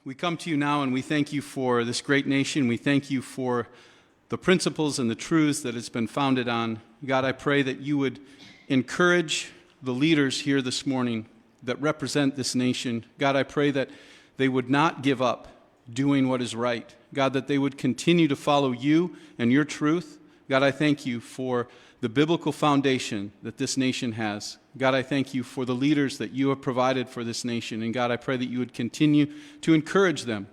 We come to you now and we thank you for this great nation. We thank you for the principles and the truths that it's been founded on. God, I pray that you would encourage the leaders here this morning that represent this nation. God, I pray that they would not give up doing what is right. God, that they would continue to follow you and your truth. God, I thank you for the biblical foundation that this nation has. God, I thank you for the leaders that you have provided for this nation. And God, I pray that you would continue to encourage them.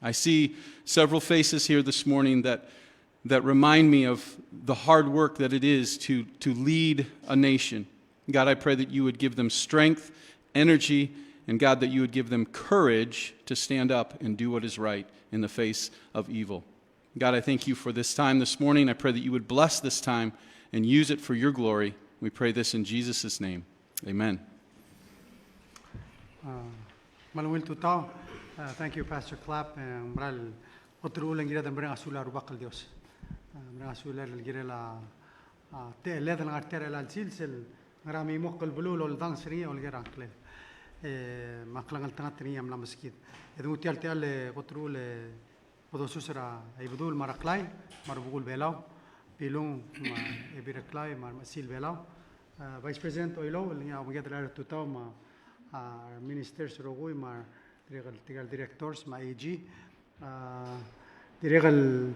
I see several faces here this morning that remind me of the hard work that it is to lead a nation. God, I pray that you would give them strength, energy, and God, that you would give them courage to stand up and do what is right in the face of evil. God, I thank you for this time this morning. I pray that you would bless this time and use it for your glory. We pray this in Jesus' name. Amen. Maluwil tutaw. Thank you, Pastor Clapp. Maral otro ulang gira dan berang asula rubakal Dios. Berang asula gira la te leda ng artera la silsil ngarami mokal bulu lol dang sri ol gira angle. Maklangal tangat ni am la masjid. Edu tial tial otro le podosusra ay budul maraklay marbugul belaw. Pilong ebiraklay masil belaw. Vice President Oilo nga magiadala tutaw ma ministers rogoy ma tigal directors ma AG tigal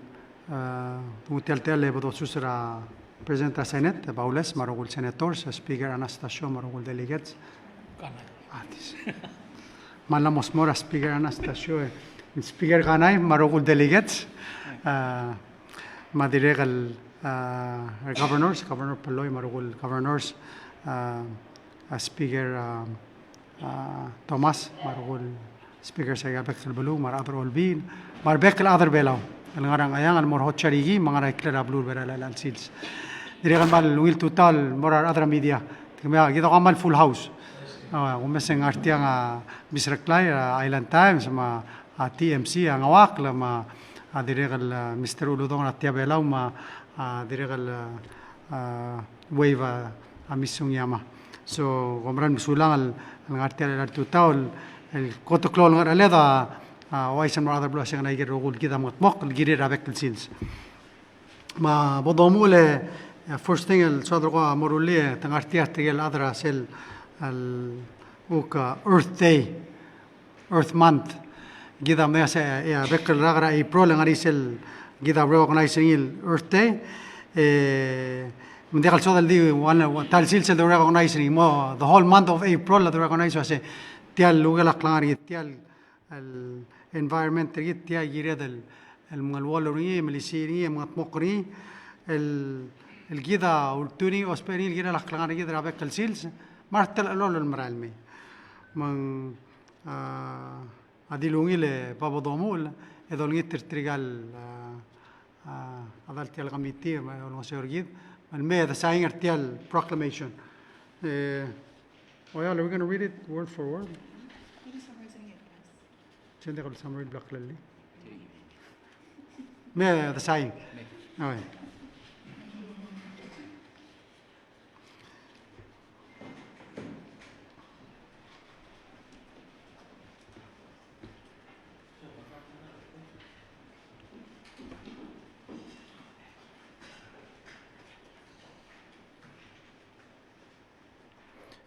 muteltel bodosusra President of Senate Baules marogul senators Speaker Anastasio marogul delegates atis malamos mora Speaker Anastasio Speaker kanay marogul delegates ma tigal governors, Governor Palau, Marugul governors, Speaker Thomas, Marugul Speaker sa Bekal Belu, Marador Olbin, Marbekal other Belaw, ang ngarang ayang ang morhot charigi, mga rekla blue berala lan sils. Direkan mal will total morar other media. Kaya kita kamal full house. Umeseng artiang Bisreklay Island Times ma TMC ang awak la ma direkan Mr. Uludong at Belaw ma diregal wave amisung yama so gomran musulang al ngartel al tutaul el kotoklol ngar aleda waisan mar other blessing na igero gul kita mok giri rabek sils ma bodomule first thing el sodro morulie tangartia tegel adra sel al uka earth day earth month gida me se ya bekel ragra april ngari sel gida recognizing Earth Day. Mendekal sodal di one tal silsel the recognizing mo the whole month of April the recognize was tial lugal klari tial al environment tial gired el malwalori milisiri matmokri el gida ultuni osperi el gida klari gida rabek el sils martel lol el maralmi man adilungi le babodomul edolngi trigal adalti al committee o seorgid and may the saying artial proclamation we're going to read it word for word chendekal summary block lalli may the saying okay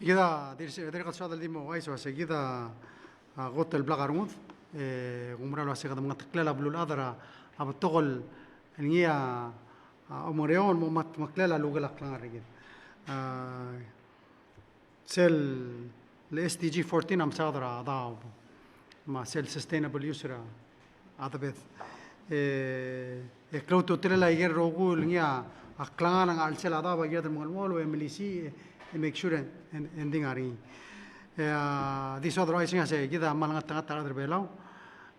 Gida direk sodal dimo aiso seguida got el blagarmud gumralo asega mga taklela blul adra abtogol niya omoreon mo maklela lugal aklang rigid sel le SDG 14 am sadra ada ma sel sustainable usera adabet ekloto trela iger rogul niya aklang ang alsel ada ba gida mga wolo emilisi make sure ending ari this authorizing as gida malanga tanga tara belau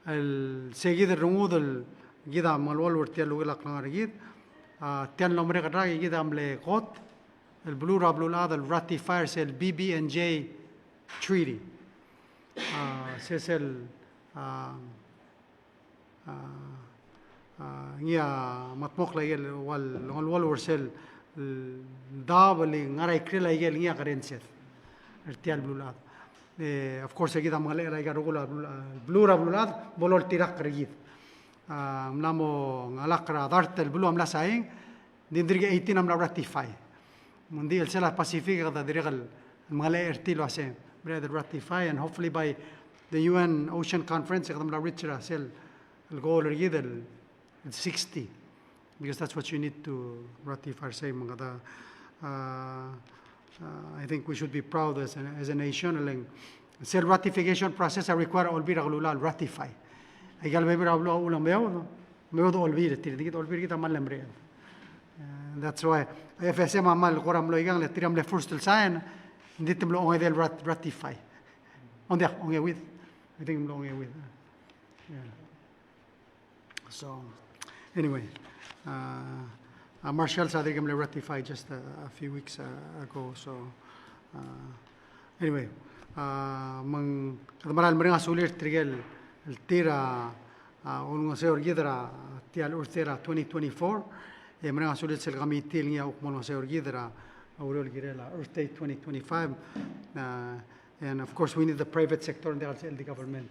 el seguida rungudel gida malwal urtia lugela klang gid tian nombre kadra gida amle got el blue rablula del ratifiers el BB&J treaty sesel ngia matmok la yel wal warsel dab li ngarai krila yel ngia karenset ertial blulat of course kita mangale ra garugula blura blulat bolol tirak regit mlamo ngalakra dartel blu amla saing dindirge 18 amla ratify mundi el sela pacific da dirgal mangale ertilo ase brother ratify and hopefully by the UN Ocean Conference amla richra sel el goal regit el 60 because that's what you need to ratify say mangada I think we should be proud as a nation. The ratification process require all biragulal ratify. I gal maybe rablo ulam meo do all bir tir all bir kita malam re. That's why FSM amal qoram lo igang le tiram le first sign nditim lo onge del ratify. On there onge with I think lo onge with. Yeah. So anyway, Marshall said they ratified just a few weeks ago. So anyway, mang kadamaral meringa sulir trigel el tira ungo se orgidra tial urtera 2024 e meringa sulir sel committee ngia ukmono se orgidra aurol girela Earth Day 2025 and of course we need the private sector and the government.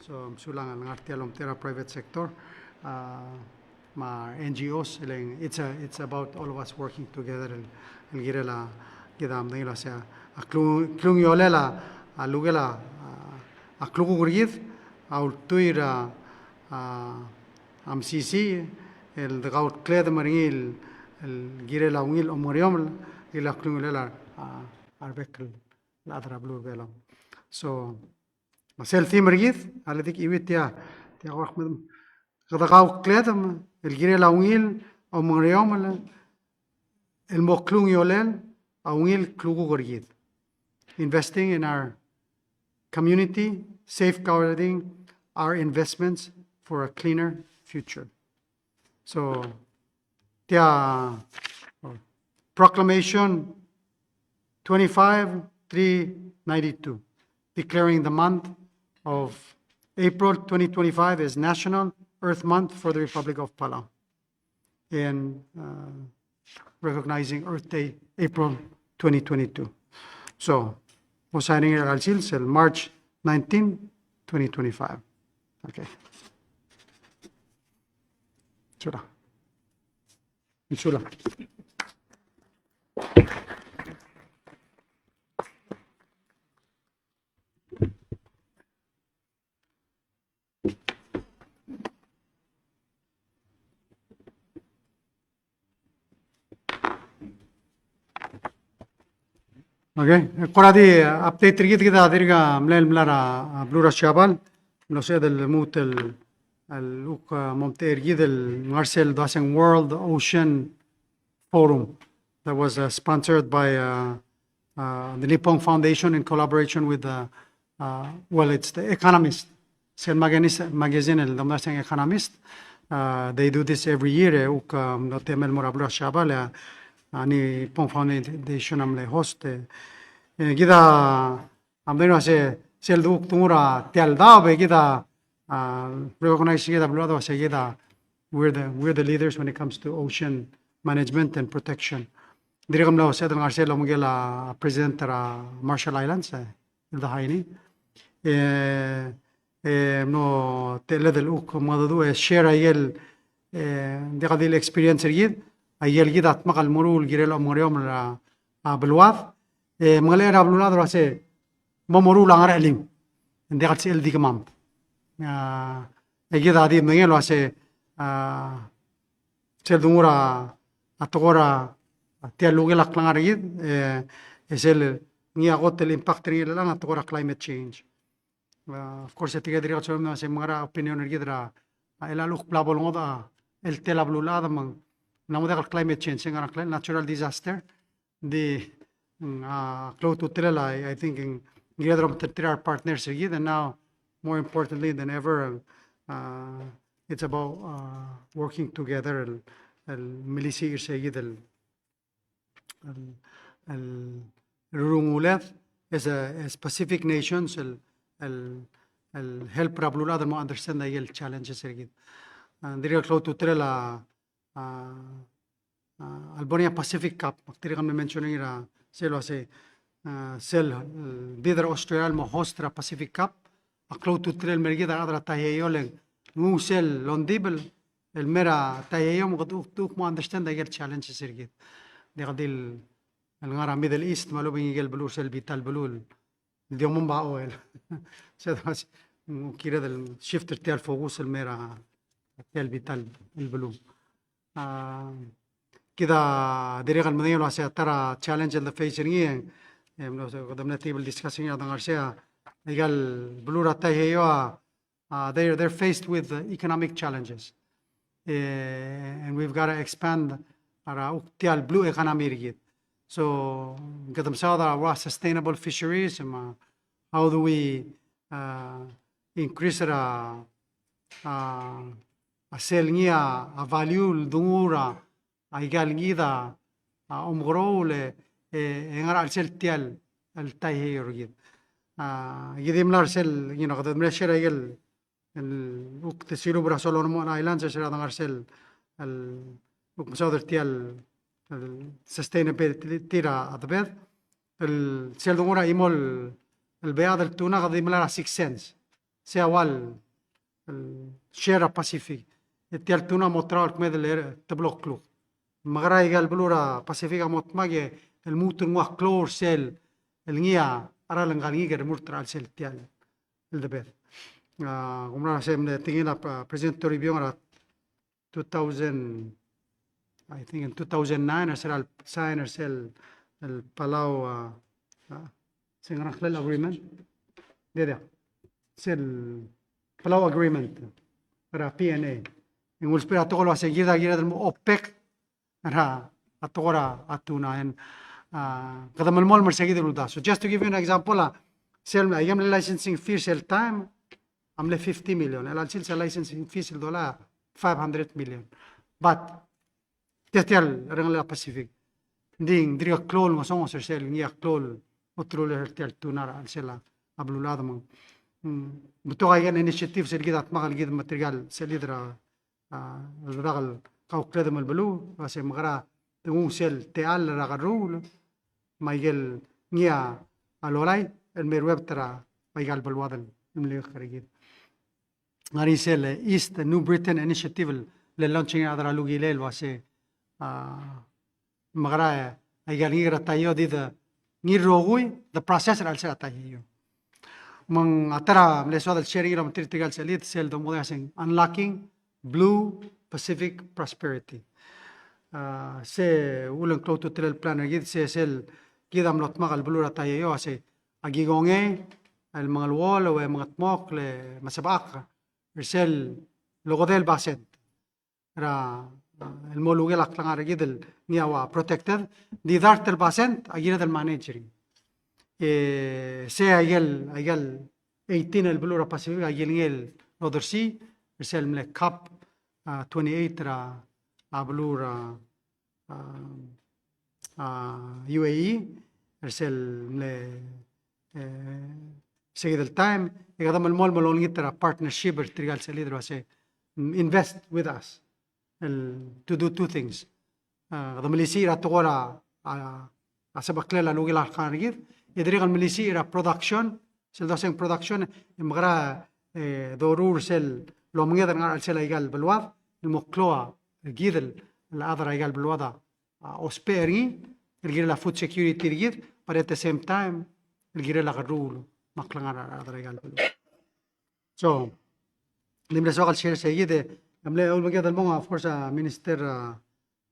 So sulang ang artialom tera private sector. Ma NGOs it's about all of us working together and girela gidam dingla sa klung yolela alugela aklugu gurgid aul tuira amcc el gaut kled maringil el girela ungil omoriom ila klung yolela arbekel la adrablu velo so masel thimergid aledik iwitia tia waqmedum غدغاو كلادم الجري لاويل او مريوم الموكلون يولل اويل كلوغو غريد investing in our community safeguarding our investments for a cleaner future so the proclamation 25/3/92 declaring the month of April 2025 as National Earth Month for the Republic of Palau and recognizing Earth Day, April 2022. So, we're signing it till March 19, 2025. Okay. Insula. Insula. Okay, koradi update rigid kita adirga mlel mlara blura shabal no sé del mut el uk momte rigid el Marcel Dawson World Ocean Forum that was sponsored by the Nippon Foundation in collaboration with well it's the Economist Sel magazine el Domestic Economist they do this every year uk no temel mora blura shabal ani Nippon Foundation amle host gida amdeno se sel duk tumura tel dabe gida recognize gida blood se gida we're the leaders when it comes to ocean management and protection dirigam lao se dang arselo mugela president ra Marshall Islands the haini no tele del uk madadu share ayel digadil experience yid ayel gida atmagal murul girelo moriom la بالواف مغلير أبلونا دراسة ممرو لعنر علم عندي قد سأل ديك مام أجد هذه مغير لاسة سألدمورا أتقورا تيالوجي لك لعنر يد سأل نيا قط الإمباكت ريال لعنر أتقورا climate change of course تيجي دريات شو من سه مغرا opinion رجدرا إلا لوك بلابولون هذا التلا بلولا هذا من نموذج climate change سنغرا natural disaster the close to Telala, I think in our partners and now more importantly than ever it's about working together الميليسي يرسيد الرمولات as a specific nations help رابلولا ما understand the challenges diri close to trela Albania Pacific Cup tiri kami mentioning ra selo se sel bidar Australia mo hostra Pacific Cup close to trel mergida adra taheyoleng ngu sel londibel el mera taheyom tuk mo understand the challenge sirgit de qadil el ngara Middle East malo bingel blue sel vital blue اليوم با اويل سداس كيرا del shifter تاع الفوكس الميرا تاع الفيتال البلو كده دريغ المدينة واسع ترى challenge اللي فيشرين قدمنا تيبل ديسكاسينج هذا غارسيا قال بلو راتا هيوا they're faced with economic challenges and we've got to expand our تاع البلو economy ريد so قدم سادا sustainable fisheries how do we increase a selnia a value dungura aigal ngida umgrole engara al sel tial al tayhir gid gidim lar sel qad mrashira yel وقت سيلو برا سولومون ايلاندز شرا دنgar sel al مصادر تيال sustainability تيرا ادبد السيل دungura يمول البياض التونه قد يملا 6 cents سي اول الشيرا باسيفيك التيال تونه موترال كمد تبلوك كلو مغراي قال بلورا باسيفيكا موتماجي الموتر مو كلور سيل النيا ارا لنغاني غير مورترال سيل تيال الدبد عمرنا سيم تيجينا بريزنت ريفيو 2000 I think in 2009 أسرع sign أرسل البلاو سينغرا خلال agreement ده سيل بلاو agreement را PNA نقول سبيرا تقول واسي جيدا المو أوبك را أتورا أتونا إن قدام المول مرسجيد الودا so just to give you an example سيل أيام licensing fee سيل time عمله 50 مليون الأنسيل licensing fee سيل دولار 500 مليون but تيال رنجلا باسيفيك دين دريا كلول ما سوون سيل نيا كلول وترول تيال تونار السلا قبل لا دم بتوعي يعني انيشيتيف سيل كده اتمغل كده ماتريال سيل يدرا الرجل كاو كلام البلو بس مغرا تقوم سيل تيال رجل رول ما يجل نيا الولاي الميروب ترى ما يجال بالوادن المليو خارجين غاري سيل ايست نيو بريتن انيشيتيف لللانشينج هذا لوجي ليل واسي مغرا ايجال نيرا تايو دي ذا نيروغوي ذا بروسيسور السا تايو من اترا مليسو ذا شيرينج لما تريتيغال سيليت سيل دو موداسين unlocking blue pacific prosperity سي ولن كلوتو تل البلان جيد سي سيل كيدا ملوت مغال بلورا تايو سي اجيغونغي المغلوول ومغتموك لمسباق رسل لغديل باسد را المولوغي لقلنا رجيد نياوا بروتكتد دي دارت الباسنت اجيرد المانجري سي ايجل 18 البلورا باسيفيك ايجل نودرسي رسل ملك كاب 28 را ابلورا يو اي رسل ملك سيد التايم يقدم المول ملوني ترى بارتنرشيب تريال سليد راسي invest with us to do two things قدم مليسي را تقورا أسبق للا لوجي الخارجير يدري قدم مليسي را production سل دوسين production مغرا ضرور سل لو مغير نعرف سل يقال بالوضع المقلوع الجيد الأذر يقال بالوضع أوسبيري الجير لا food security الجيد but at the same time الجير لا غرول مقلنا هذا يقال بالوضع so لما سوال شيء سيدة أملا أول ما جد الموضوع of course minister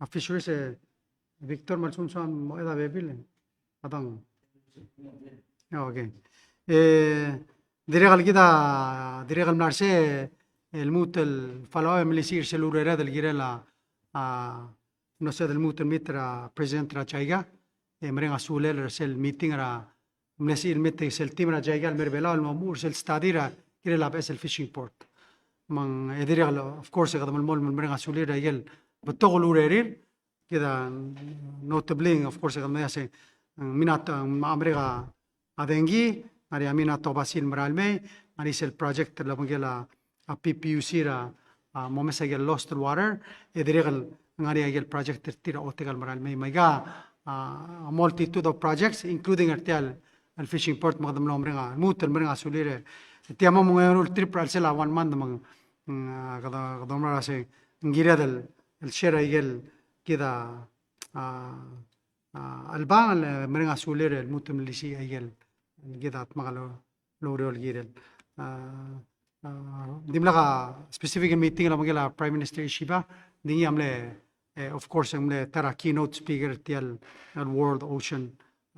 fisheries فيكتور مالسون سان ماذا بيبيلن هذا أوكي دريغل كده دريغل نارسي الموت الفلاوي من يصير سلور هذا الجيرلا نصيد الموت المتر بريزنت را جايجا مرينا سولة رسل ميتينغ را من يصير ميتينغ سل تيم را جايجا المربلا المأمور سل ستاديرا جيرلا بس الفيشينج بورت من يدريغل of course قدام المول من مرينا سولة رجال بتغلو ريريل كده notably of course قدام ياسين مينات أمريكا أدينجي أري أمينا توباسين مرالمي أري سل project لبنجلا PPUC را momes agel lost water ediregal ngari agel project tira otegal maral may maiga a multitude of projects including artial al fishing port magdam lomrenga mutel mrenga sulire tiama mungayol trip alsela 1 month mang kada domra se ngira del el share agel kida البان مرنا سولير الموتم اللي شيء أيجل كده تمغلو لوريول جيرل ديم لغا specific meeting لما جلا Prime Minister شيبا دي عمله of course عمله ترى keynote speaker تيال World Ocean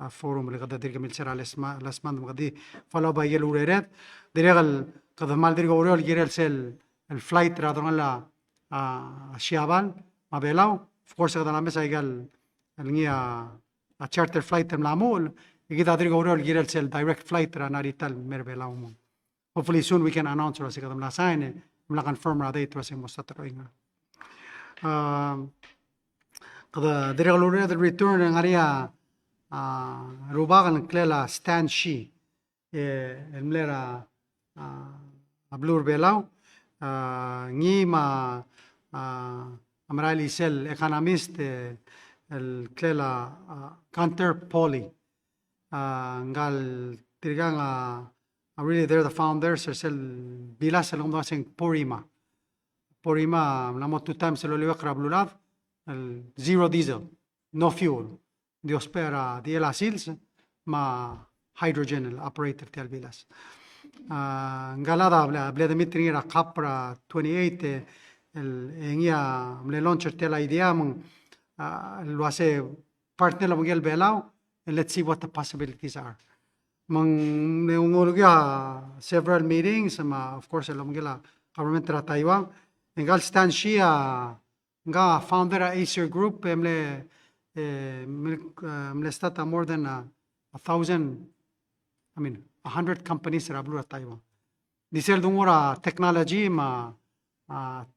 Forum اللي قد دير كمل سر على الاسمان مقدي فلا بايجل وريرات ديرغل قد مال دير وريول جيرل سيل الفلايت رادون لا شيابال ما بيلاو of course قد نعمل سايجل النيا a charter flight ملامول يجي هذا يقولوا الجيرل سيل direct flight رانا ريتال مربلاهم hopefully soon we can announce راسي كذا ملا sign ملا confirm رادي تراسي مستطرين كذا يقولوا the return نعريا روباغن كلا stand شي الملرا أبلور بلاو ني ما أمرالي سيل economist الكلا كانتر بولي قال ترجع really they're the founders سل بيلاس اللي هم داسين بوريما نمو 2 times اللي يقرب لولاد zero diesel no fuel Dios pera دي لا سيلز ما hydrogen operator تيال بيلاس قال هذا بلا دمتري را كابرا 28 الانيا من لونشر تيال ايديا من lo hace partner la miguel belao and let's see what the possibilities are mang neungolga several meetings of course la miguel government ra Taiwan engal stan shia nga founder a Acer group mle stata more than 100 companies ra blura Taiwan disel dungura technology ma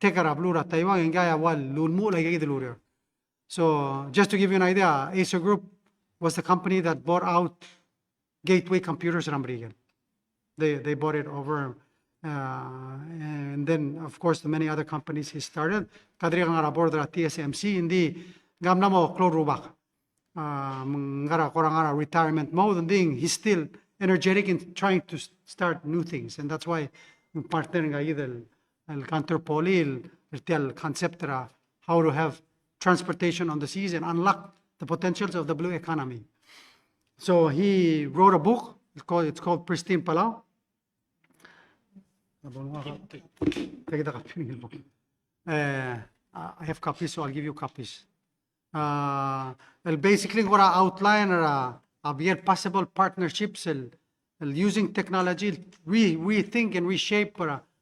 tekara blura Taiwan nga ya wal lulmu la gidilur. So just to give you an idea, Acer Group was the company that bought out Gateway Computers in Amrigan. They bought it over, and then of course the many other companies he started. Kadri ngara board la TSMC hindi gamna mo Claude Rubak. Ngara korangara retirement mode and then he's still energetic in trying to start new things, and that's why partnering either el Cantor Poli el concept how to have transportation on the seas and unlock the potentials of the blue economy. So he wrote a book. It's called Pristine Palau. I have copies, so I'll give you copies. Basically, what I outline are possible partnerships using technology, rethink and reshape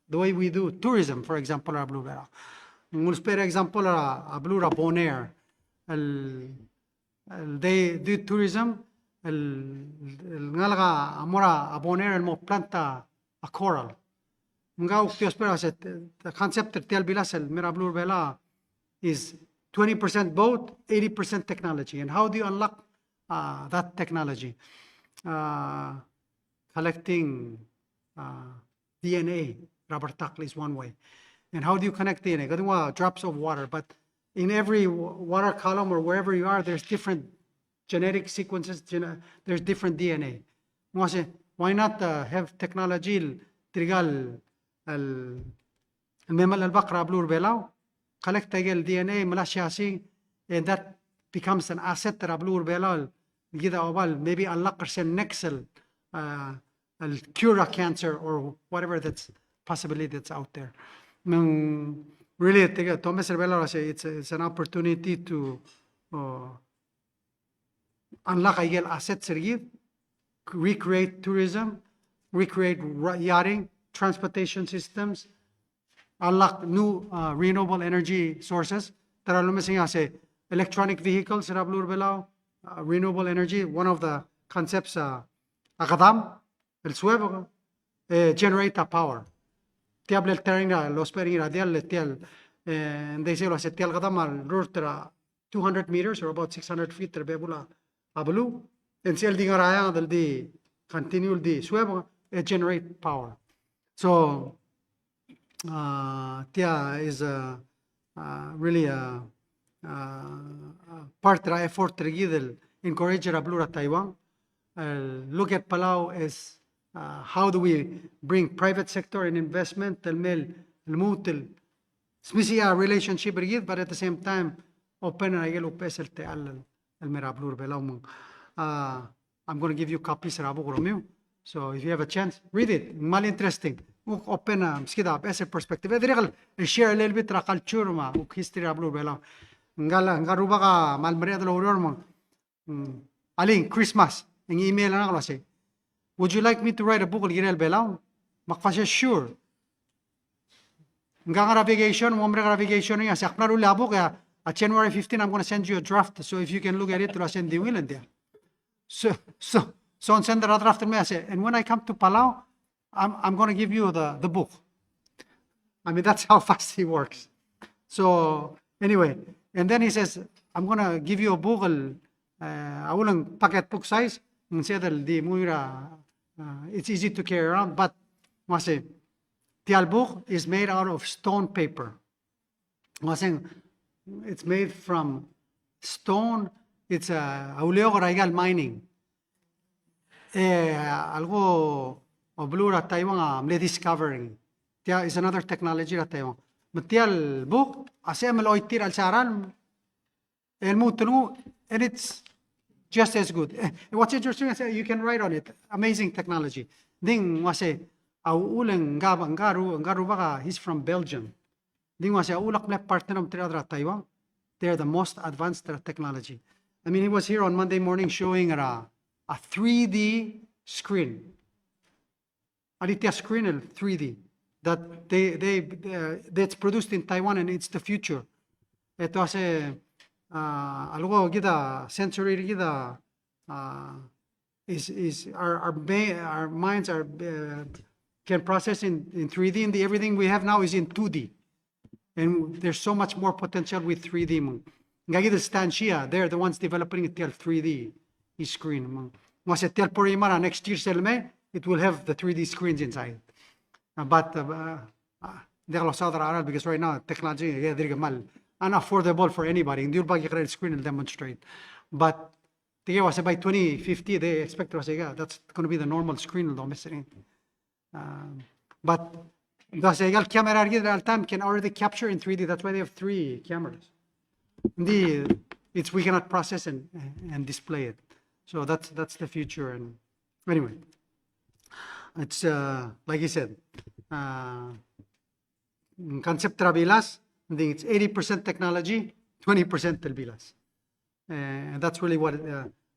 the way we do tourism, for example, blue vera. Per example, a blue Bonaire, they do tourism. Ngalaga amora a Bonaire el mo planta a coral. Nga ukti espera the concept tel bilas el mera blue bela is 20% boat, 80% technology. And how do you unlock that technology? Collecting DNA, rubber tackle is one way. And how do you connect DNA? Drops of water, but in every water column or wherever you are, there's different genetic sequences, there's different DNA. Why not have technology trigal الممل البقرة بلور بلاو collect the DNA ملاشياسي and that becomes an asset بلور بلاو كده أول maybe unlock next cure cancer or whatever that's possibility that's out there. Really, Thomas Rebella it's an opportunity to unlock assets, recreate tourism, recreate yachting, transportation systems, unlock new renewable energy sources. Electronic vehicles, renewable energy. One of the concepts, Akadam, el suevo, generate power. Tiable el terreno, los pering radial, and they say, Tial Gadam, route 200 meters or about 600 feet, Bebula, Abalu, and Ciel Dingaraya, the continual the suevo, generate power. So, Tia is really a part of effort to encourage Rablura Taiwan. Look at Palau as how do we bring private sector and investment, smisia relationship rigid, but at the same time, open and upesel te al merablur belau. I'm going to give you copies Rabu Romeo. So if you have a chance, read it. Mal interesting. Open skida as a perspective. Share a little bit ra culture ma history Rablur belau. Ngaruba ka malmaria de loror mo. Aling Christmas. Ang email na ako say, would you like me to write a book on Girel Belau? Makfasya sure. Nga navigation, navigation nga sa aknaru labo kaya at January 15 I'm going to send you a draft. So if you can look at it, to send the will and there. So on send the draft to me. I say, and when I come to Palau, I'm going to give you the book. I mean, that's how fast he works. So anyway, and then he says, I'm going to give you a book. Awulang packet book size. It's easy to carry around, but the book is made out of stone paper. It's made from stone. It's mining. Algo blue Taiwan discovering. Tia is another technology at Taiwan. But the book asem loitir al saran el mutunu, and it's just as good. What's interesting is you can write on it. Amazing technology. Ding wase ulang ngaru baka he's from Belgium. Ding wase ulak na partner of Taiwan. They're the most advanced technology. I mean, he was here on Monday morning showing a 3D screen. Aditya screen 3D that that's produced in Taiwan, and it's the future. Ito ase algo gida sensory gida is our minds are can process in 3D, and everything we have now is in 2D, and there's so much more potential with 3D. Ngagi the stanchia, they're the ones developing it till 3D screen. Once it tell Porimara next year selme, it will have the 3D screens inside. But because right now technology unaffordable for anybody. Hindi yung screen and demonstrate. But by 2050, they expect that's going to be the normal screen. But the camera real time can already capture in 3D. That's why they have 3 cameras. We cannot process and display it. So that's the future. And anyway, it's like I said, concept trabilas. I think it's 80% technology, 20% telbilas. And that's really what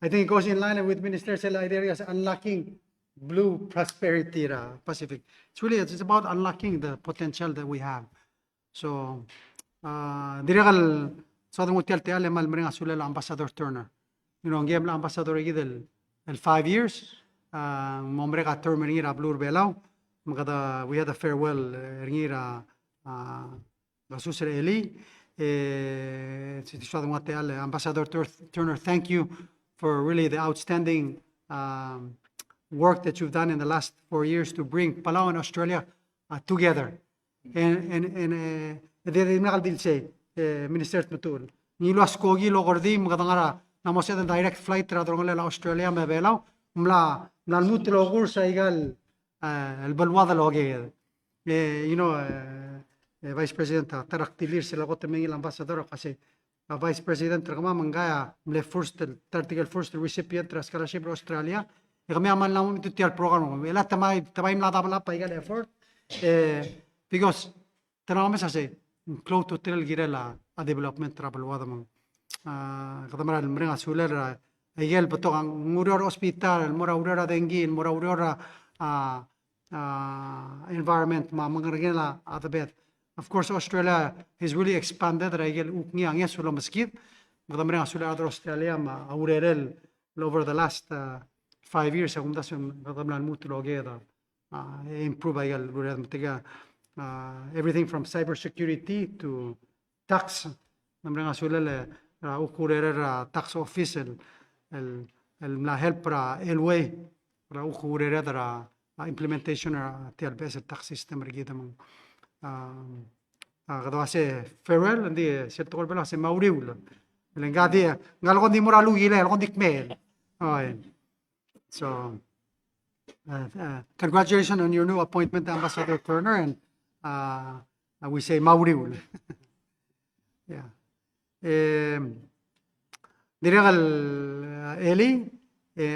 I think it goes in line with ministerial ideas, unlocking blue prosperity Pacific. It's about unlocking the potential that we have. So dirigal Southern Hotel Teale Malmeringa Sulala Ambassador Turner. You know, game ambassador el 5 years. Momrega terminira blur belau. We had a farewell ringira Basusere Eli. Ambassador Turner, thank you for really the outstanding work that you've done in the last 4 years to bring Palau and Australia together. And Minister Tutul. Nilo askogi lo gordi mga namo sa direct flight radrongole la Australia me belau mla nalmut lo gur sa igal el balwada lo ge. You know, Vice President taraktilir sila ko temeng il ambassador kasi Vice President kama mangaya mle first recipient tra scholarship Australia kami aman lang ito tial program ela tamay mla tabla pa igal effort because tanong sa say close to tel girela a development travel wada mang kadamara mrenga suler igal beto ang muror hospital mura urora dengue mura urora environment ma mangragela at the bed. Of course, Australia has really expanded. Australia over the last 5 years. Improve everything from cybersecurity to tax. Tax office help elway implementation tax system. Kada kasi farewell, hindi, sirto ko pala, kasi mauriw. Lengadi, ngalakon di moralu gila, ngalakon dikmel. Okay. So, congratulations on your new appointment, Ambassador Turner, and we say mauriw. Yeah. Diregal Eli,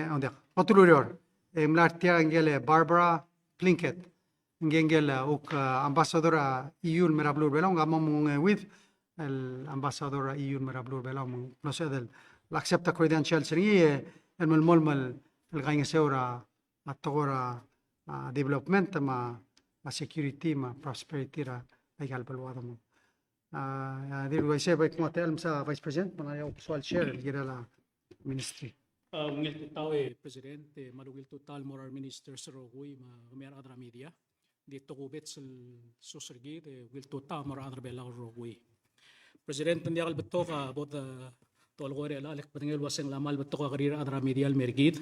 onde, otulurior, mlartia ngele Barbara Plinkett, ngengel Ambassador EU merablur belong, gamong with el Ambassador EU merablur belong, procede l'accepta credentials ringi, el molmal el gaing seura atogora development ma security ma prosperity ra ay galbalwado mo. Dir ko say ba kung atel sa Vice President mga yung usual share gira la ministry. Ngil tutaw Presidente, malugil total moral minister sa Rogoy, mer adra media. Dito kubit sa susurgid, wil total moral adra bela Rogoy. Presidente, hindi akal beto ka, about tol ko rin alalik patangil waseng lamal beto ka karira adra media al mergid.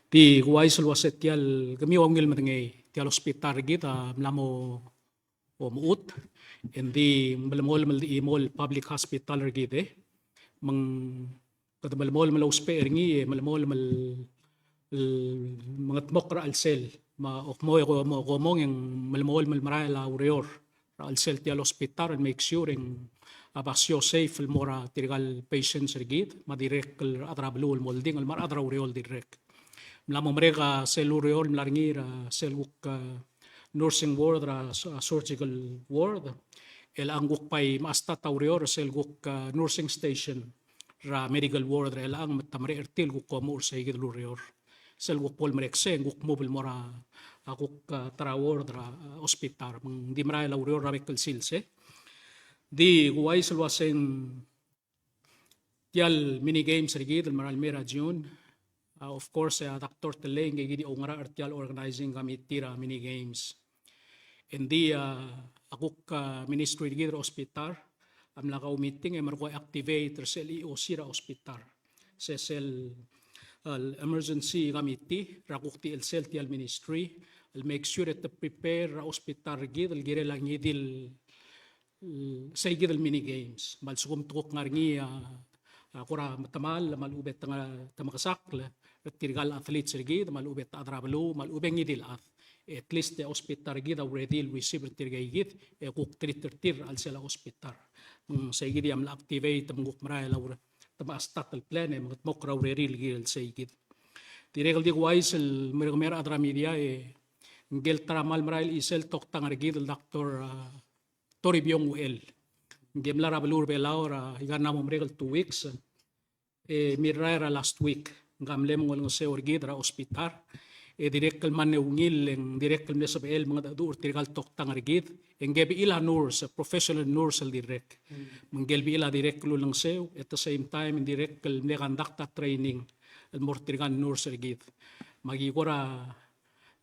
Di kuway sul waset tial, gamiwang ngil matangay, tial hospital gid, mlamo o muut. Hindi malamol imol public hospital gid kada malamol malauspe ringi malamol mga tmok ra alsel ma okmoy ko mo komong yang malamol malmaray la urior ra alsel ti al hospital and make sure yang abasyo safe mora tirigal patients rigid madirek atrablu molding al mar adra uriol direk mlamo mereka sel uriol mlaringi ra sel nursing ward ra surgical ward el angguk pay maasta taurior sel guk nursing station ra medical ward ra ang matamre ertil guk komur sa higit lurior sel guk pol merekse guk mobil mora guk trawor ra hospital mang di maray la urior ra medical silse di guay selwasen tial mini games rigid maral mera June of course Dr. Teleng gidi ongara artial organizing committee ra mini games hindi akuk ministry rigid hospital am lakaw meeting marko activate sel EOC ra hospital sel emergency committee rakuk ti el sel ti al ministry al make sure to prepare ra hospital rigid al gire lang idil say gid al mini games mal sukum tukok ngarngi kura matamal malubet tamakasakla tirgal athletes rigid malubet adrablu malubeng idil at least the hospital gid already receive tirgay gid kuk tritir al sela hospital sa gid am activate munguk maray laura tamastat al plan mga mokra already gid sa gid direkal di wise el mer adra media ngel tramal maray isel tok tangar gid el Dr. Toribiong UL gemla rabalur belaura igana mo regal 2 weeks mirara last week ngamlem ngol se orgid ra hospital direkal man ungil ang direkal na sa el mga dadur tirgal tok tangarigid ang gabi ila nurse professional nurse al direct manggelbi ila direkal lang sew at the same time direkal na conduct training al mortirgan nurse rigid magigora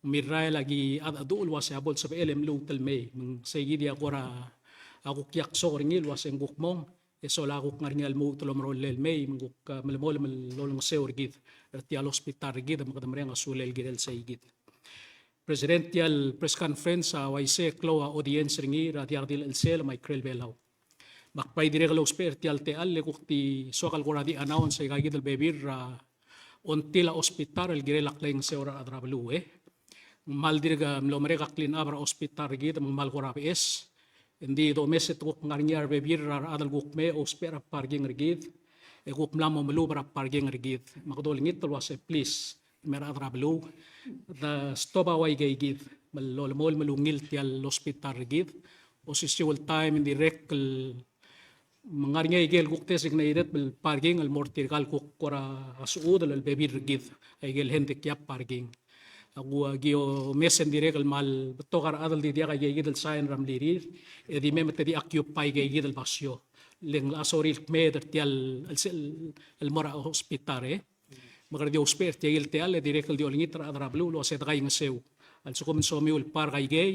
miray lagi adul was abol sa el local may mang saygidi agora ako kyak so ringil was ang gukmong so la ako ngarngal mo tulom rolel may manguk malamol malolong sew rigid ti al hospital rigid ang kadamre nga sulel gidel sa igid presidential press conference sa YC Kloa audience ringi radiardil el sel may krel belaw makpay dire kalo sper ti al te al le kukti sokal ko radi announce sa igid el bebir until hospital el girelak lang sa ora adrablu mal dirga mlomre ka clean up hospital rigid ang mal ko rapes hindi do meset ko ngarnyar bebir adal gukme o spera parking rigid guk mlamo malubra parking rigid makdol ngit was please mera adrablu the stoba way gid malol mol malungil tial hospital rigid o sisual time in direct mangarnya igel guk tesig na idet bel parking al mortirgal kuk kora asuud al bebir rigid igel hendik yap parking agua gio mesen direct al mal betokar adal di dia kay gidel sign ram lirir di memet di occupy kay gidel basyo leng asoril med tial al mora hospital magar di hospital tial tial direct di olingitra adrablu lo set kay ngesew al sukum somiul par kay gay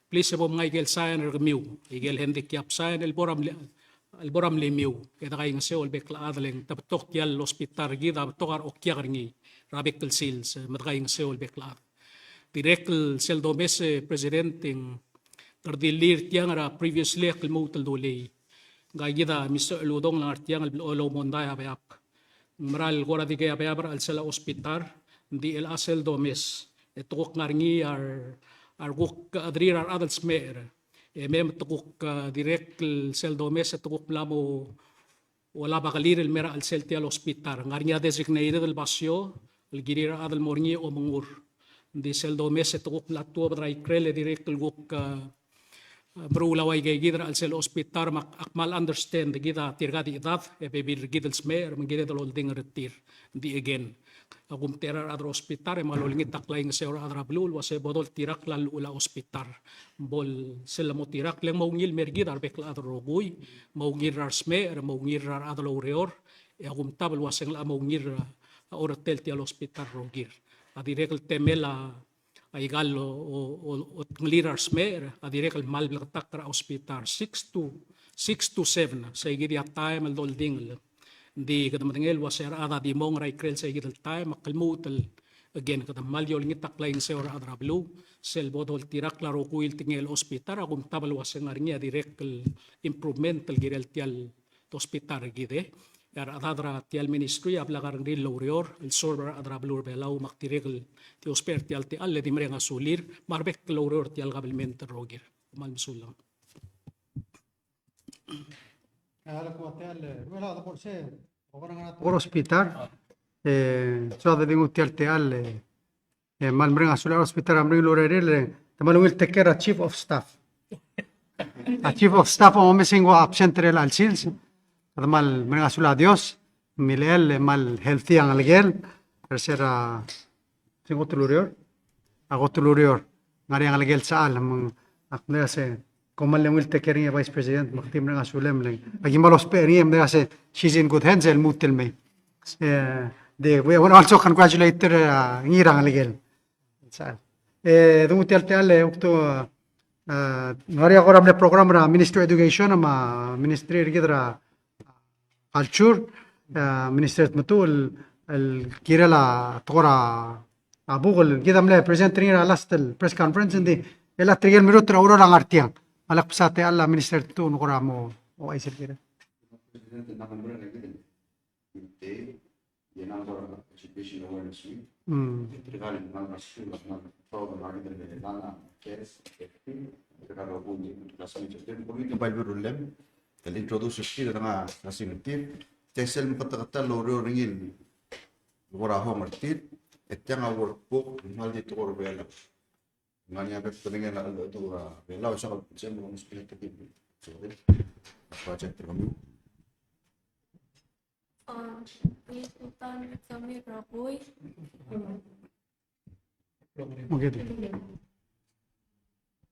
please mo mga igel sign remiu igel hendik yap sign el boram lemiu kaya kay ngesew al bekla adaleng tabetok tial hospital gida betokar okya ngi rabek sales madkay ng seol beklar direkl sel domes presidenteng Terdilir tiang ara previously kelmutel dolei. Gagida Mr. Eludong lang artiang olo monday abeak. Maral gora di kaya abeak al sela hospital di el asel domes. Etukok ngaringi ar guk adrir ar adults mer. Mem tukok direct sel domes etukok lamo wala bakalir el mera al sel tial hospital. Ngaringi designated el basyo el girir adal morngi o mengur. Di sel domes etukok latuo badray krele direct el guk berulaway gay gidra al sel hospital mak akmal understand gida tirga di edad bebir gidel smer mengida dal holding retir di again agum terar adro hospital malolingit taklaing seor adra blul wase bodol tirak lal ula hospital bol sel mo tirak leng maungil mergid arbek la adro roguy maungir ar smer maungir ar adlo reor agum tabel waseng la maungir oratel ti al hospital rogir adirek temela aigal o nglirar smer adirek al mal takra hospital 6 to 7 sa igidi at time al dolding di kadamatingel waser ada di mong rai krel sa igidi al time makalmutal again kadam mal yol ngitak lain sa ora adra blue sel bodol tirak laro kuil tingel hospital agum tabal waseng aringi adirek al improvement al girel tial hospital gide yar adadra tial ministry ablagar ng lorior el sorber adra blur belau maktiregel ti osper tial ti alle di mrenga sulir marbek lorior tial government roger mal sulang Por hospital, so da dingo tial teal, mal mrenga sular hospital amring lorerele, tamalungil tekera chief of staff. A chief of staff o missing wa absent rel al sils. Mal mrenga sula Dios, milel mal healthy ang algel, tercera singo tulurior. Ako tulurior. Ngari ang algel sa alam akne se komal lengil tekering vice president maktim mrenga sulem leng. Agi malos periem de se she's in good hands el mutel me. We want also congratulate ngirang algel. Sa dumutel teale ukto ngari ako ramle program ra Ministry of Education ma ministry gidra culture minister matul الكيرلا تقرا ابوغل كده ملا بريزنترين على لاست البريس كونفرنس دي الا تريال ميروت اورا لانغارتيان على بساتي الله minister تو نقرا مو او ايسر كده el introduce stile nga nasintir tesel mukata loro ringil gora ho martir etanga workbook mal di to bela ngani abe pengen la to bela sa ko sem mo split to be so project kami Ikutan kami raboy. مجد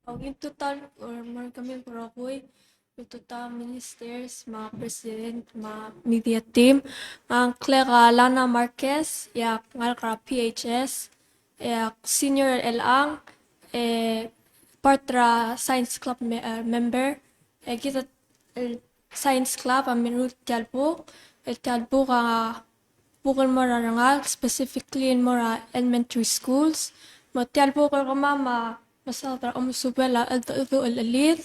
Ang itutan or mar kami raboy. Itutan ministers, mga president, mga media team. Ang Clara Lana Marquez, yak ngal kara PHS, yak senior elang, partra science club member. Kita science club ang minut talbuk. Talbuk bukal mo rangal, specifically in more elementary schools. Talbuk ko mama masaldra umusubela ito alit.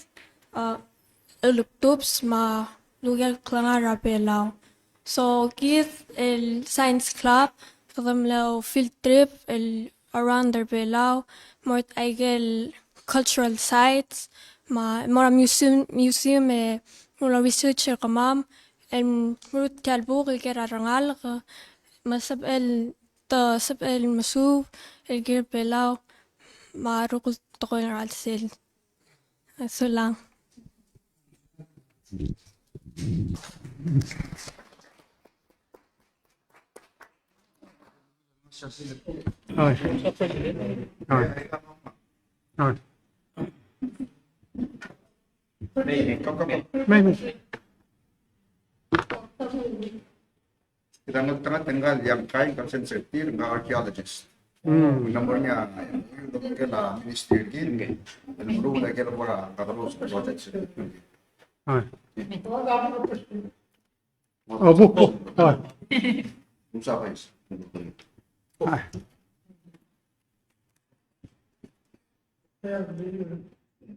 Luptubs ma lugar klangara belau. So give el science club kadam lao field trip el around der belau mort eigel cultural sites ma mora museum mora researcher kamam en murut talbuk el gera rangal ma sab el masu el ger belau ma rukul tokoy al sel. So lang. kita tengah tinggal yang kain konsentratif nggak archaeologist nomornya nomor la ministry gini nomor lagi nomor kalau project Oh, book. Oh. Musa Pais.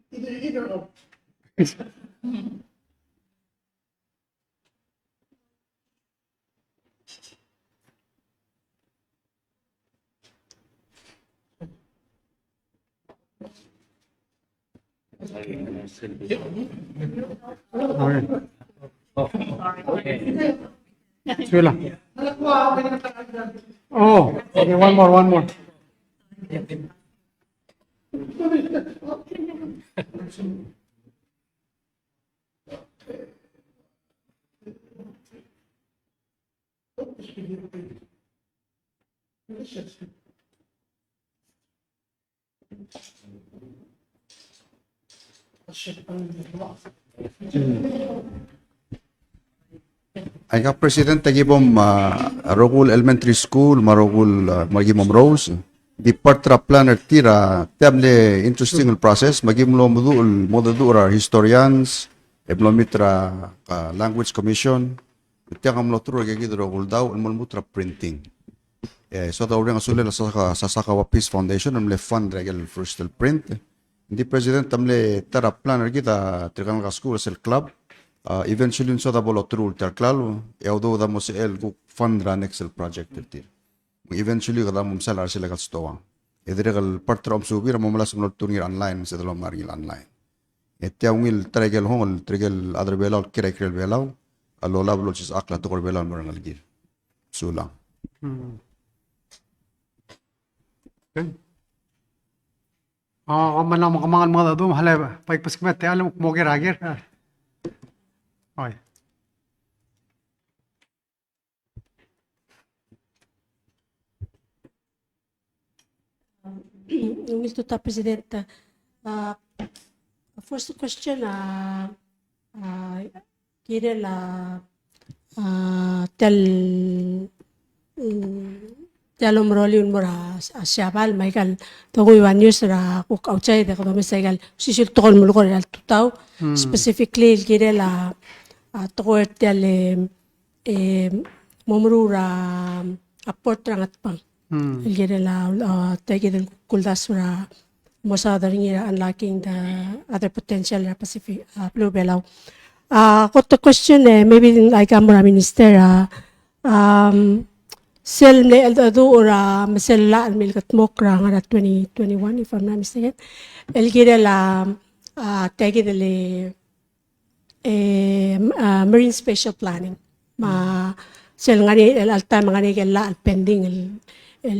Okay. Sige lang. Oh, okay, one more. Ay ka President tagibom Rogul Elementary School marogul magimom Rose di partra planner tira table interesting process magim lo modul historians eblomitra language commission tiang lo turo gagi rogul daw mutra printing so daw ring asule la sa Sakawa Peace Foundation amle fund regel first print di President amle tara planner kita trikan ka school sel club eventually so da bolo true ter claro e audo da mo se el go fund ran excel project ter eventually kada mo sala sila kat stoa e dire gal partrom subir mo malas mo turnir online se dalo margil online e te ungil tregel hongol tregel adre belaw kire kire belaw allo lablo chis akla to kor belaw mo ngal gir sulang Okay. Kaman lang makamangal mga dado, halay, pagpaskimat, alam mo ragir. Okay. Mr. President, first question, kira la telom roli un mora asyabal Michael togoy news ra kuk outside ko me segal sisil tokol mulko al tutaw specifically kira la tokor tel momru ra aport rangat pang kira la take it kuldas ra mosa daringira unlocking the other potential Pacific blue belau got the question maybe like amra minister sel ne do ora mesel la mil katmok ra ngara 2021 if I'm not mistaken el gira la tagi dele marine spatial planning ma sel ngani el alta ngani la al pending el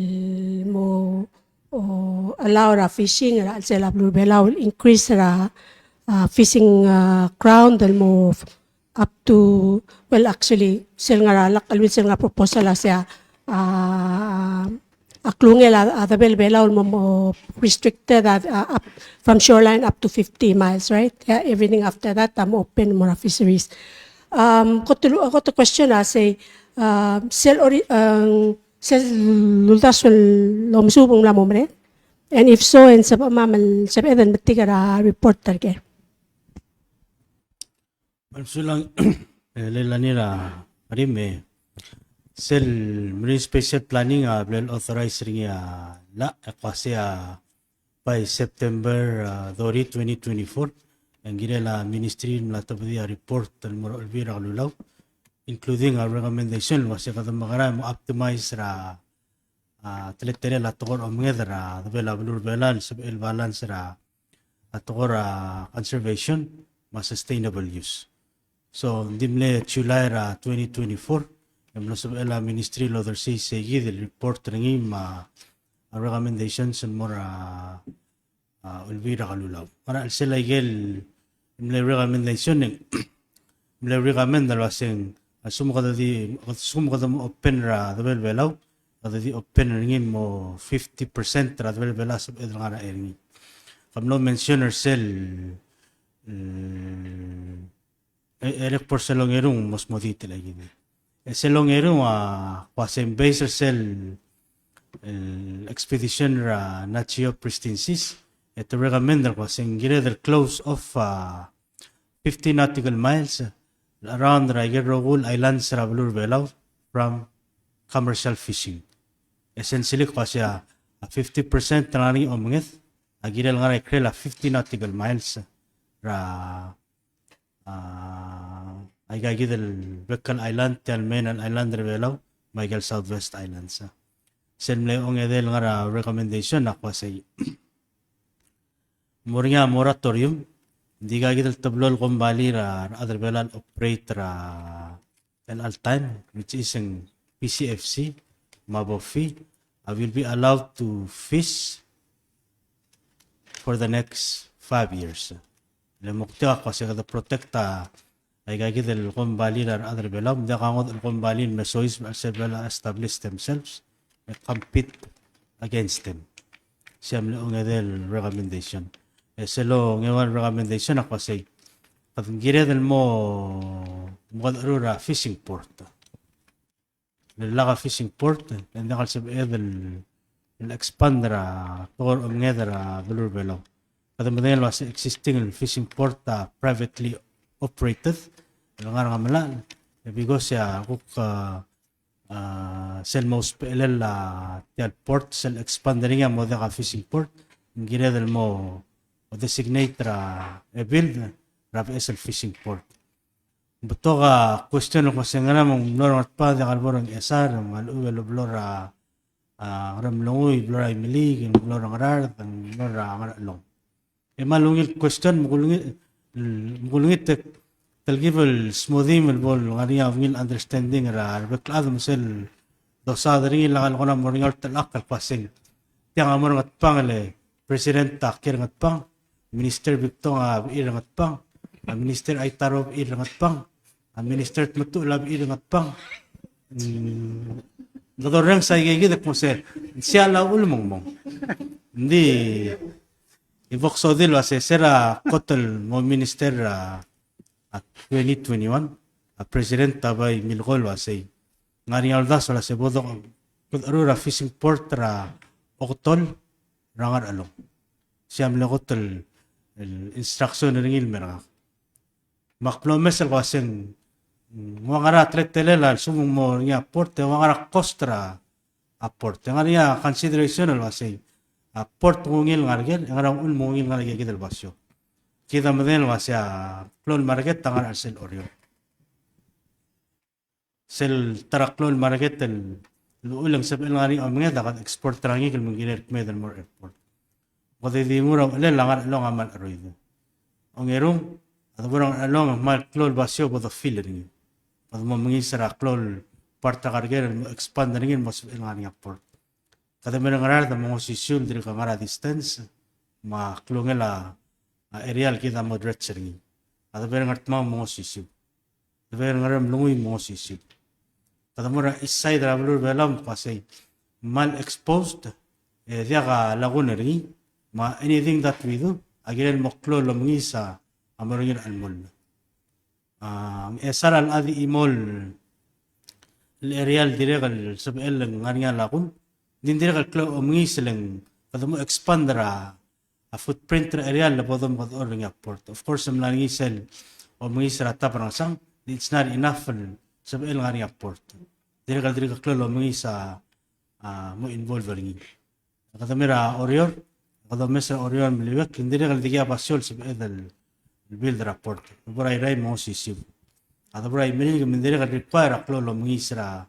mo allow ra fishing ra sel blue belau increase ra fishing ground del mo up to well actually sel ngara lak alwin sel nga proposal sa aklungel adabel bela mo restricted up from shoreline up to 50 miles, right? Yeah, everything after that I'm open more fisheries. Got the question say sel lultas lo misubong la momre, and if so and sab mamal sab edan matigara report target. Sulang lelanira arime sel marine spatial planning blel authorize ringa la kasi by September 2024 ang la ministry mlatabdi report al moro albira lulaw including our recommendation was kada magara mo optimize ra teletere la tokor omngedra the blur balance el balance ra tokor conservation ma sustainable use so dimle July 2024 la ministry lo si seguir el report ringim recommendations and more ulvira kalulaw para sila igel le recommendation le recommend dal waseng sumo kada open ra dabel belaw kada di open ringim mo 50% ra dabel bela sab edra ngara eringi kamlo mentioner sel erek por selongerung mos modite lagi ese longero wasem base sel expedition ra Natio Pristinsis et recommend wasem greater close of 50 nautical miles around Rogul Islands ra blur belau from commercial fishing essentially kasi 50% trani omngeth agirel nga krela 50 nautical miles ra ay gagidel Bekan Island, Tialmenan Island revelaw, Michael Southwest Islands. Senle ong edel nga recommendation ako say Moringa moratorium di gagidel tablol kumbali ra other belal operate ra el altan which is in PCFC Mabofi will be allowed to fish for the next 5 years. Lemukta ako sa kada protekta ay gagidel kumbali ra other belal di kangod kumbali mesois several establish themselves and compete against them. Siyam leong edel recommendation. Selo ngayon recommendation ako say pag giredel mo mga fishing port. Lalaga fishing port and nakal sa edel expand ra tor ngedra bulur belo. Kada model was existing fishing port privately operated. Nga malan because ya kuk sel most PLL tial port sel expand ringa mo da fishing port giredel mo o designate ra build ra vessel fishing port. Beto ka question ko sa nga mong normal pa da kalborong esar maluwelo blora ramlongoy blora imili kin blora ngarar tang blora ngaralong. E malungil question mugulungit talgivel smoothing bol ngariya will understanding ra beklad musel dosa dari langal ko na moringal talakal pasing tiang amor ngat pangale president takir ngat pang minister Victor irangat pang minister Aitarov irangat pang minister Tmutulab irangat pang dadorang sa igigit mo siya la ulmong mong hindi ibokso dil wase sera kotol mo minister at 2021 president tabay milgol wase ngari aldas wala se bodo arura fishing port ra okotol rangar along siyam lekotol instruction ringil merang makplomes al wasen wangara tlettelela sumung mo nya porte wangara kostra a porte ngaria consideration al wasay a port ngil ngargel ngarang un ngil ngargel gidel basyo kita model wasya clone market tangar sel oryo sel taraklol market el ulang sabel ngari amnga dakat export trangi kel mungkin medal more airport Wadi di mura le langar long amal aroido. Ongerung at burang along mal klol basyo bodo filling. At mo mangisara klol parta karger expand ringin mo ngani port. Kada merang arar da mo sisul diri kamara distance ma klongela aerial kita moderate ringin. At berang atma mo sisul. Berang aram lungoy mo sisul. Kada mura isay traveler belam kasi mal exposed dia ka laguna ringin. Ma anything that we do agil moklo lomngisa amorongin almol esar al adi imol aerial diregal sabel ngania lakun din diregal klo omngis leng kadamo expand ra a footprint aerial la bodom bod orng port of course am langi sel omngis ra taprang sang it's not enough sabel ngania port diregal klo omngisa mo involve ringi kadamira orior Kada mesa orion meliwek kindiri kal digia pasol sib edal build rapport. Burai rai mo sisib. Ada burai meni kindiri kal require aklo lo mengisra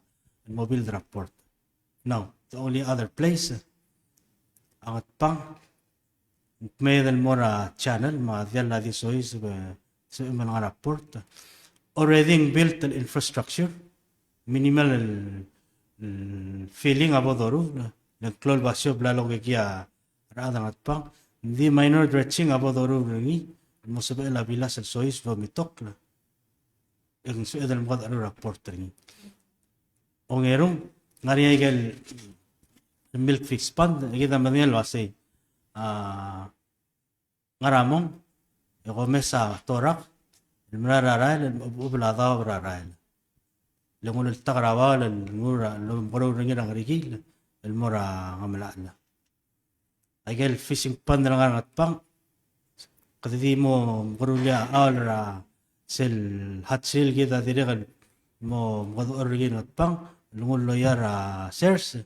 mo build rapport. Now, the only other place angat pang medal mora channel ma dial la di soy sib mga rapport. Already built an infrastructure minimal feeling about the roof. Nagklol basyo blalo kaya Radang at pang, hindi minor dredging about the road ringi, mo sabi la bilas al sois vomitok la. Yung suedal mo kada rapport ringi. O ngerong, ngari ay milk fix pond, kita manil wasay, ngaramong, yung mesa torak, marararay, ubuladaw raray. Lumulul takarawa, lumuro ringi ng rigil, mura ngamalala. Agel fishing pond na nga pang kadidi mo kurulya alra sel hatsil kita direkal mo kadorgin at pang lungol loyar shares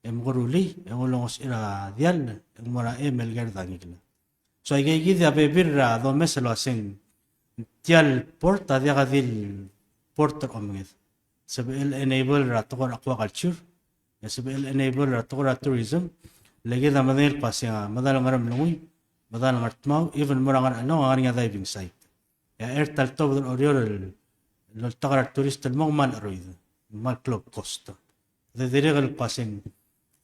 Goruli, ulongos ira dial, mora melgar dangigla. So ay gigi da bebirra do meselo asing tial port adia gadil porter omngit. Sabi enable ra tokor aquaculture, sabi enable ra tokor tourism. Lagi da madal pasya madal ngaram lungi, madal ngartmau, even mura ngar ano nga diving site. Ya air tal to oriol lo takar tourist mo mal roid, mal club cost. The regal passing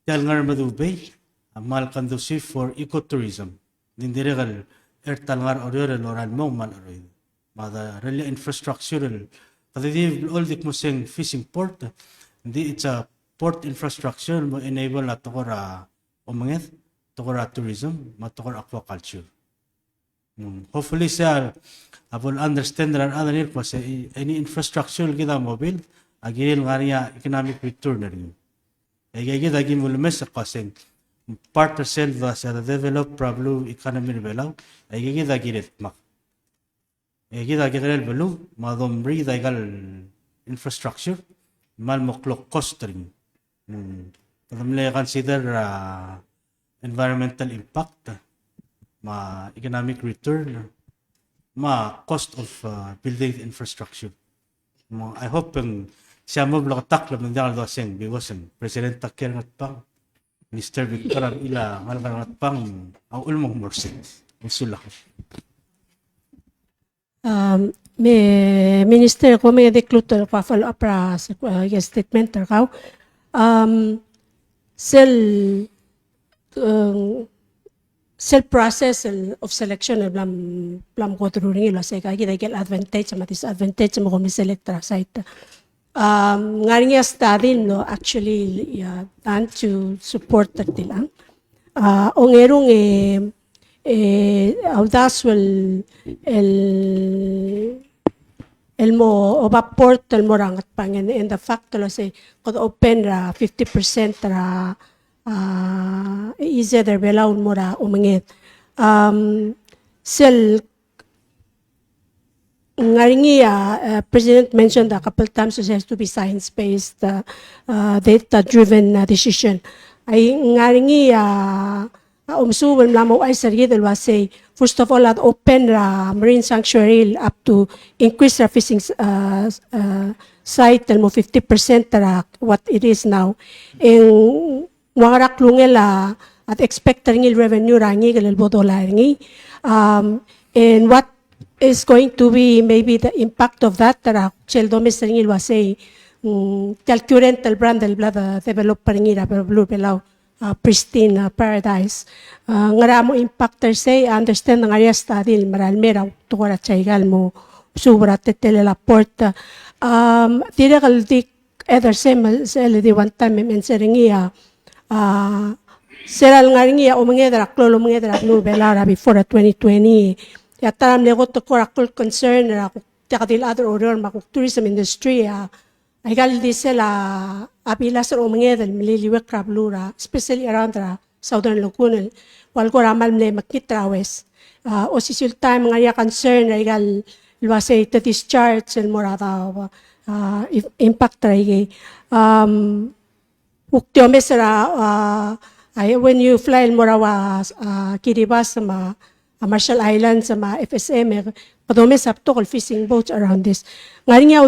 tial ngar madubay, mal conducive for ecotourism. Din regal air tal ngar oriol loral mo mal roid. Mada really infrastructural. Kasi all the musing fishing port, hindi it's a port infrastructure mo enable na tokora umangit, tokora tourism, matokora aquaculture. Hopefully sir, I will understand that other near kasi any infrastructure kita mobile, agil nga niya economic return na rin. Kaya kita agil mo lumes kasi part herself sa develop problem economy rebelaw, ay kita agilit mak. Kita agilit belu, madom breathe agal infrastructure, mal moklok cost rin. Kadamle consider environmental impact, ma economic return, ma cost of building infrastructure. I hope siya mo blakatak lang ng dahil doseng because President Takir ngatpang, Mr. Victor ila ngatpang ang ulmong morsi. Usulak. May minister ko may deklutor ko follow up ra statement ka. Self process of selection blam ko tururing ilo sa kaya kita advantage sama disadvantage mo kung select ra site. Ngaring study no actually done to support that lang. Ongerong audazwel el mo obaport el morangat pangen and the fact lo say could open ra 50% ra easy der belaw mora umangit sel ngaringi president mentioned a couple times it has to be science based data driven decision ay ngaringi umsuwal mlamo ay sargid say first of all at open marine sanctuary up to increase the fishing site mo 50% what it is now in wangarak lungela at expect ringil revenue rangi galil bodola ringi and what is going to be maybe the impact of that chel domes ringil say calculate el brand el blada developer ringi pero blue below pristine paradise. Ngara mo impactor say understand ng area study maral mera tukara chaigal mo subra tetele la porta. Tira kal dik either same di one time mensaringia seral ngaringia o mangedra klolo mangedra no belara before 2020 ya taram lego to coral concern ra takadil other order makuk tourism industry ay gal di sila apilas o mangedal mililiwek krablura especially around the southern Laguna wal ko ramal mle makitrawes o sisul time nga ya concern ay gal luwasay to discharge el morada impact ray uktyo mesra ay when you fly el morawa Kiribati sa Marshall Islands sa FSM padome sapto kol fishing boats around this ngaring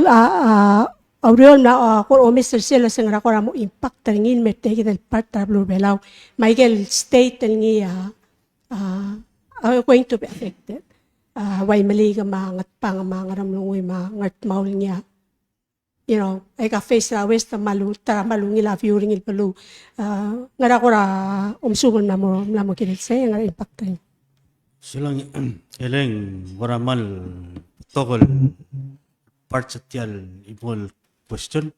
Auriol na kung omister sila sa nga rakora mo impact ringin metegi del part tablo belaw Michael state niya are going to be affected why mali ka mangat pang mga ramlungoy mangat maul niya you know ay ka face ra west malu tara malungi la viewing il palu nga rakora umsugon na mo kinit say nga impact rin silang eleng waramal togol parts at yal ibol question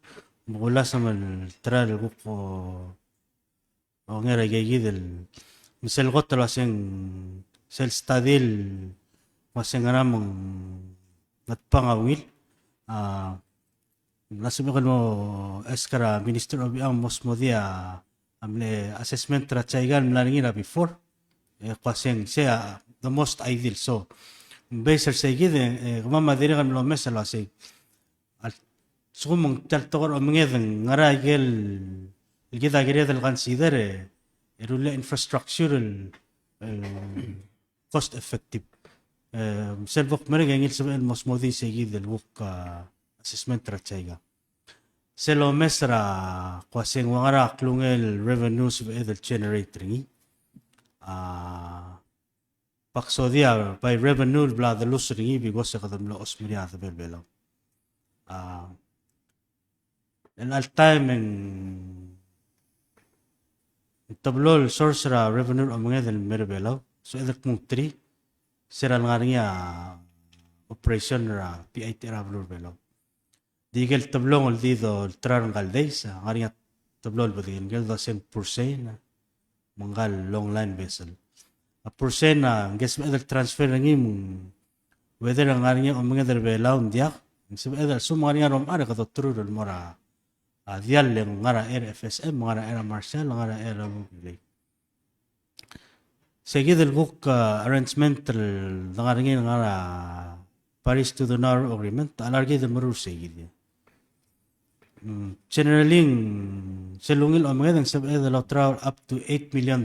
mula sa man tral ko o ngera gigidel misal ko tala sing self study masing ramong natpangawil nasumi ko mo eskara minister of ang mosmodia amle assessment tra chaigan mlaringi na before kasing siya the most ideal so based sa gide mama dire kan lo mesala say sumong taltokor o mangedeng ngaragel الكذا كده الكونسيدر الرولة infrastructure cost effective مثل وقت مرة جانجل سبب المسموذي سيجيد الوق assessment رتشايجا سلو مسرا قواسين وغرا كلونغل revenues بإذا generating Paksodia by revenue bla the lusri because of them lo osmiria the belbelo. And al time in tablol sorcerer revenue among the merbelo. So either kung 3 sira ngaria operation ra PIT ra belo. Digel tablong al dido tran galdeis ngaria tablol badin gel the same percent mangal long line vessel. A percent na guess either transfer ngim whether ang arinya o mga derbela dia so either sumariya rom ara ka totru ro mora dial leng ngara RFSM ngara era marshal ngara era mugli seguido el book arrangement ngara ngara Paris to the Nor agreement alargi de muru seguido generally selungil o mga sab either lotra up to $8 million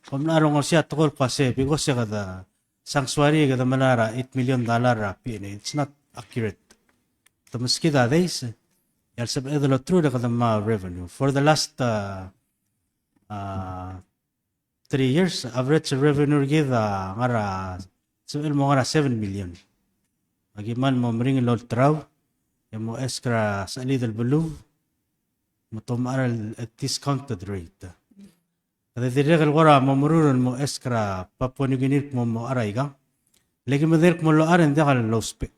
Kung narong siya tukol kasi because siya kada sanctuary kada manara $8 million PNA. It's not accurate. Tamaski da days. Yal sab edalo true da kada ma revenue. For the last 3 years, average revenue gida ngara so mo ngara 7 million. Agiman mo mring lol traw. Mo extra sa little blue. Mo tumaral at discounted rate. Kada direk gora mamurun mo eskra Papua New Guinea mo araiga. Lagi madirk mo lo aren dia kal lospe.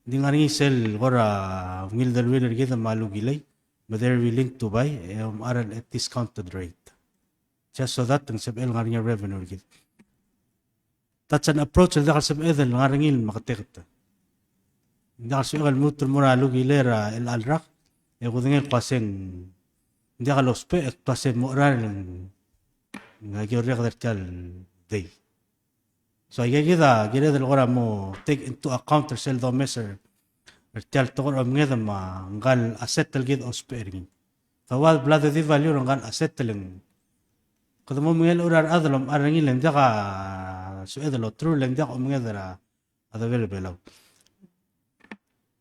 Dingaringi sel gora ngil dalwil kita malu gilay. But they're willing to buy aran at discounted rate. Just so that ang sabel ngaringi revenue gid. That's an approach da kal sabel ngaringil makatekta. Da kal sabel mutur moralu gilera el alrak. E gudingil paseng Hindi ka lospe at pase mo rin nagyorya ka dertal day. So ay gida del gora mo take into account or sell the measure dertal to or mga ma ngal asset tel gid ospering. Kawal blood the value ngal asset teleng. Kada mo mga orar adlom arangil hindi ka so edlo true lang dia ko mga dara available.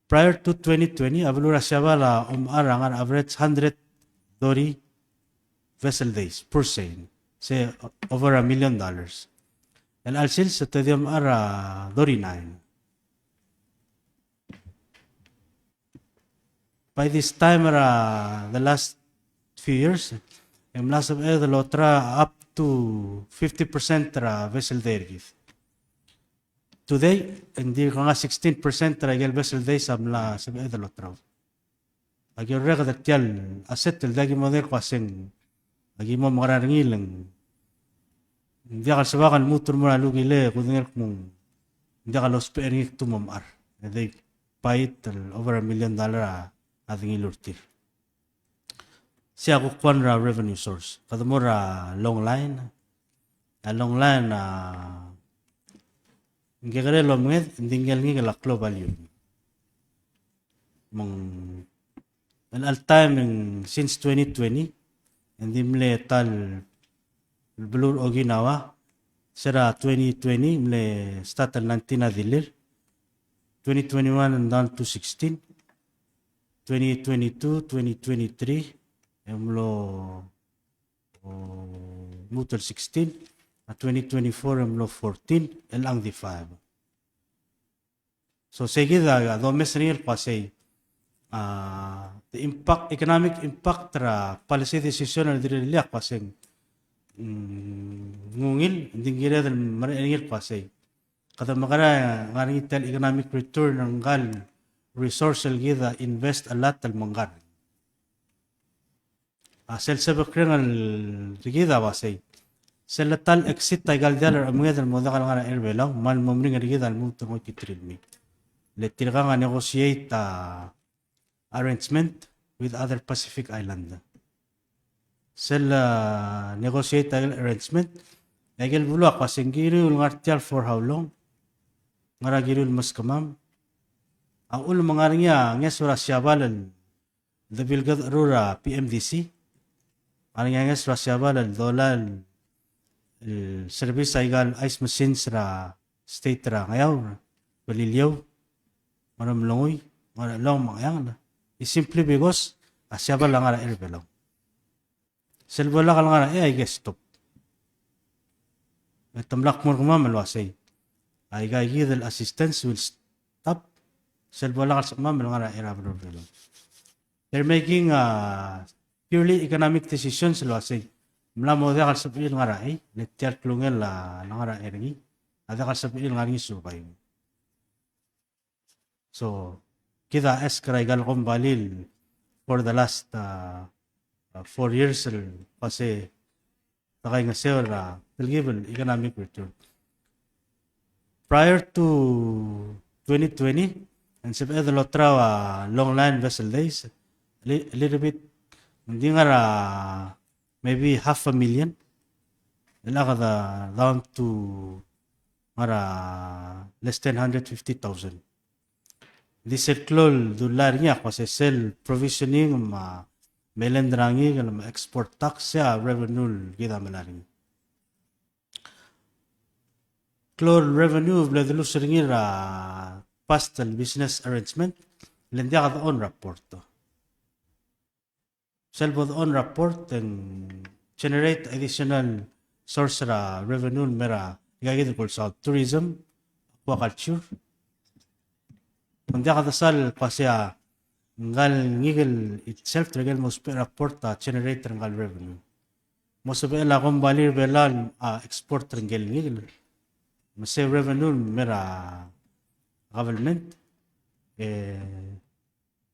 Prior to 2020 avalura siya arangan average 100 Dory vessel days per se, say over $1 million. And I'll sell sa tadiam ara Dory 9. By this time the last few years, yung last of the lotra up to 50% vessel day. Today, hindi ka nga 16% gel vessel day sa the lotra. Agi rega da tial aset tel dagi mo der kwaseng agi mo mararangil hindi ka sabakan mutur mo alugi le kudnger mong hindi ka los peringik tumamar they pait over $1 million ating ilurtir siya kukwan ra revenue source kadamura long line ngegare lo mga indingel ngi laklo value mong And all time since 2020, and mle tal blur oginawa, sera 2020 mle start al 19 dilir, 2021 and down to 16, 2022, 2023, mlo mutal 16, 2024 mlo 14, elang di 5. So seguida domes real pasay. The economic impact policy decision na diriliak paseng ngungil dingira del marengil pasay kada magara ngaring tel economic return ng gal resource gida invest a lot tal manggar sel sebekren al gida pasay sel tal exit tay gal dalar mga del moda kal ngara erbelaw mal momring gida al muto mo kitrilmi le tirga nga negotiate arrangement with other Pacific Island. Sel negotiate arrangement. Egel bulak paseng girul ngartial for how long? Ngara girul mas kamam. Ang ulo mangaringya ngesura siyabalan the bilgad rura PMDC aringangas rasyabal al dolal el service aigal ice machines ra state ra ngayaw balilyaw maram longoy mara long mangyang na is simply because asyabal lang ara erbelaw selbala kal ngara I guess stop tamlak mor kuma malwasay ay gay the assistance will stop selbala kal sakma ngara era erbelaw. They're making purely economic decisions lwasay mula mo da kal sapil ngara letiar klungel la ngara ergi ada kal sapil ngari subay. So kita eskraigal kombalil for the last 4 years kasi takay nga sir will give an economic return. Prior to 2020 and sa the lotra long line vessel days a little bit hindi nga maybe 500,000 ilaka down to less than 150,000. This circle dollar niya kasi sell provisioning melendrangi kalau export tax ya revenue kita melaring. Clore revenue bila dulu seringir pastel business arrangement lendia kada on report to. Sell both on report and generate additional source revenue mera gagawin ko sa tourism, aquaculture. Lendia kada sal kasi ngal ngigel itself regal mo report generate ngal revenue. Mo sabi la kung balir belan export ngel ngigel. Masay revenue mera government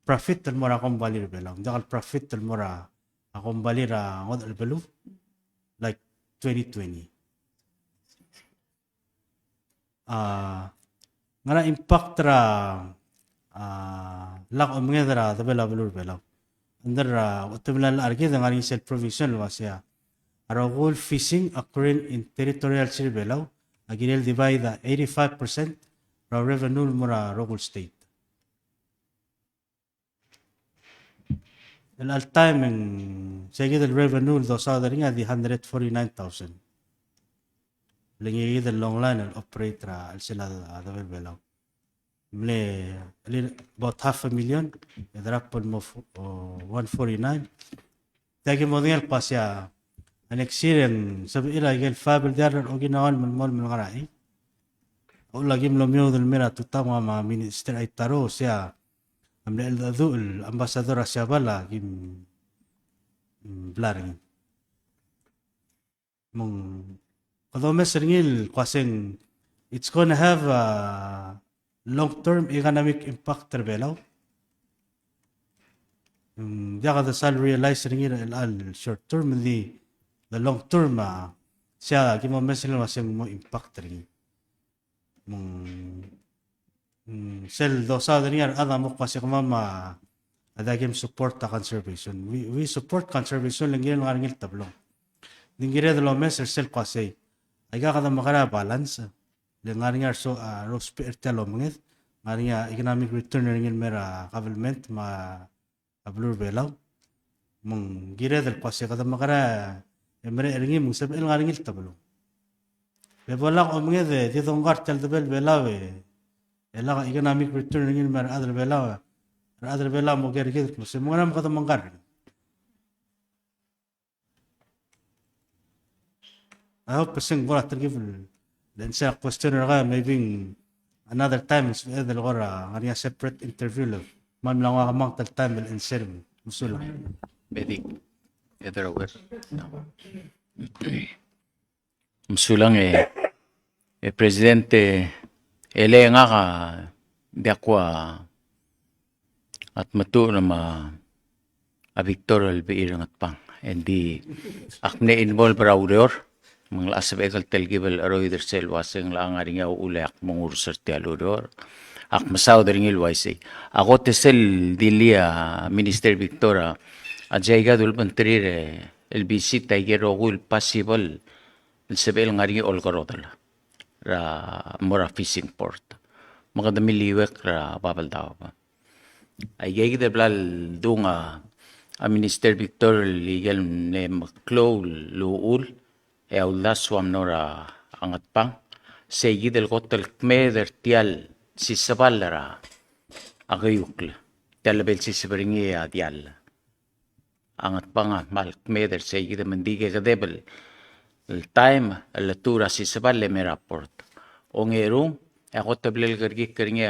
profit el mora kung balir belan. Dakal profit el mora akong balir ngod el belu like 2020. Ngana impact lak omngedra tabela belur belaw under watemlan arki dangaring self provision wasya arogul fishing occurring in territorial sea belaw agilel divide 85% raw revenue mura rogul state el all time in segid el revenue do sa daringa di 149,000 lingi the long line el operator al sila tabel belaw about 500,000 drop mo 149 tagi mo din pasya an experience sabi ila gel fabel dar o ginawan mol ngarai o lagi mlomyo del mera tutama ma minister ay taro siya amle el dul ambassador asya bala gim blaring mong kada mesringil kwaseng it's gonna have long-term economic impact terbelaw. Dia kada sal realize ringir al short-term the long-term siya kimo mesil masing mo impact ring. Sel dosa ringir ada mo kasi mama ada game support conservation. We support conservation langir ngaringil tablong. Dingire de lo mesil sel kasi ay kada makara balance. Ngaringa so rospe ertelo mangit ngaringa economic return ringin mera government ma ablur belaw mong gira del pase kada makara emre ringin mong sabel ngaringil tablo bebola ko mangit di dongar tel debel belaw ela economic return ringin mera adel belaw mo gergid ko se mo nam kada mangar I hope pasing bola tergive then sa question maybe another time is the lora ngariya separate interview lo man lang amang tal time will answer musulang bedik either aware musulang presidente ele nga ka dakwa at matu na a Victor Albeir at pang hindi akne involve rawdor mga asabekal telgibel aroy der sel waseng la nga ringa ulak mongur serti aludor ak masaw der ngil waisi ako tesel dilia minister Victoria ajayga dul bantrire el visita igero gul possible el sebel nga ringa olgarodala ra mora fishing port mga damiliwek ra babal daw pa ay gaygi der blal dunga a Minister Victor legal ne maklo luul e aulla swam nora angat pang segi del hotel kmeder tial si saballara agayukle tial bel si sabringi adial angat panga mal kmeder segi de mendige gadebel el time la tura si saballe me rapport ongeru e hotel bel gergi keringe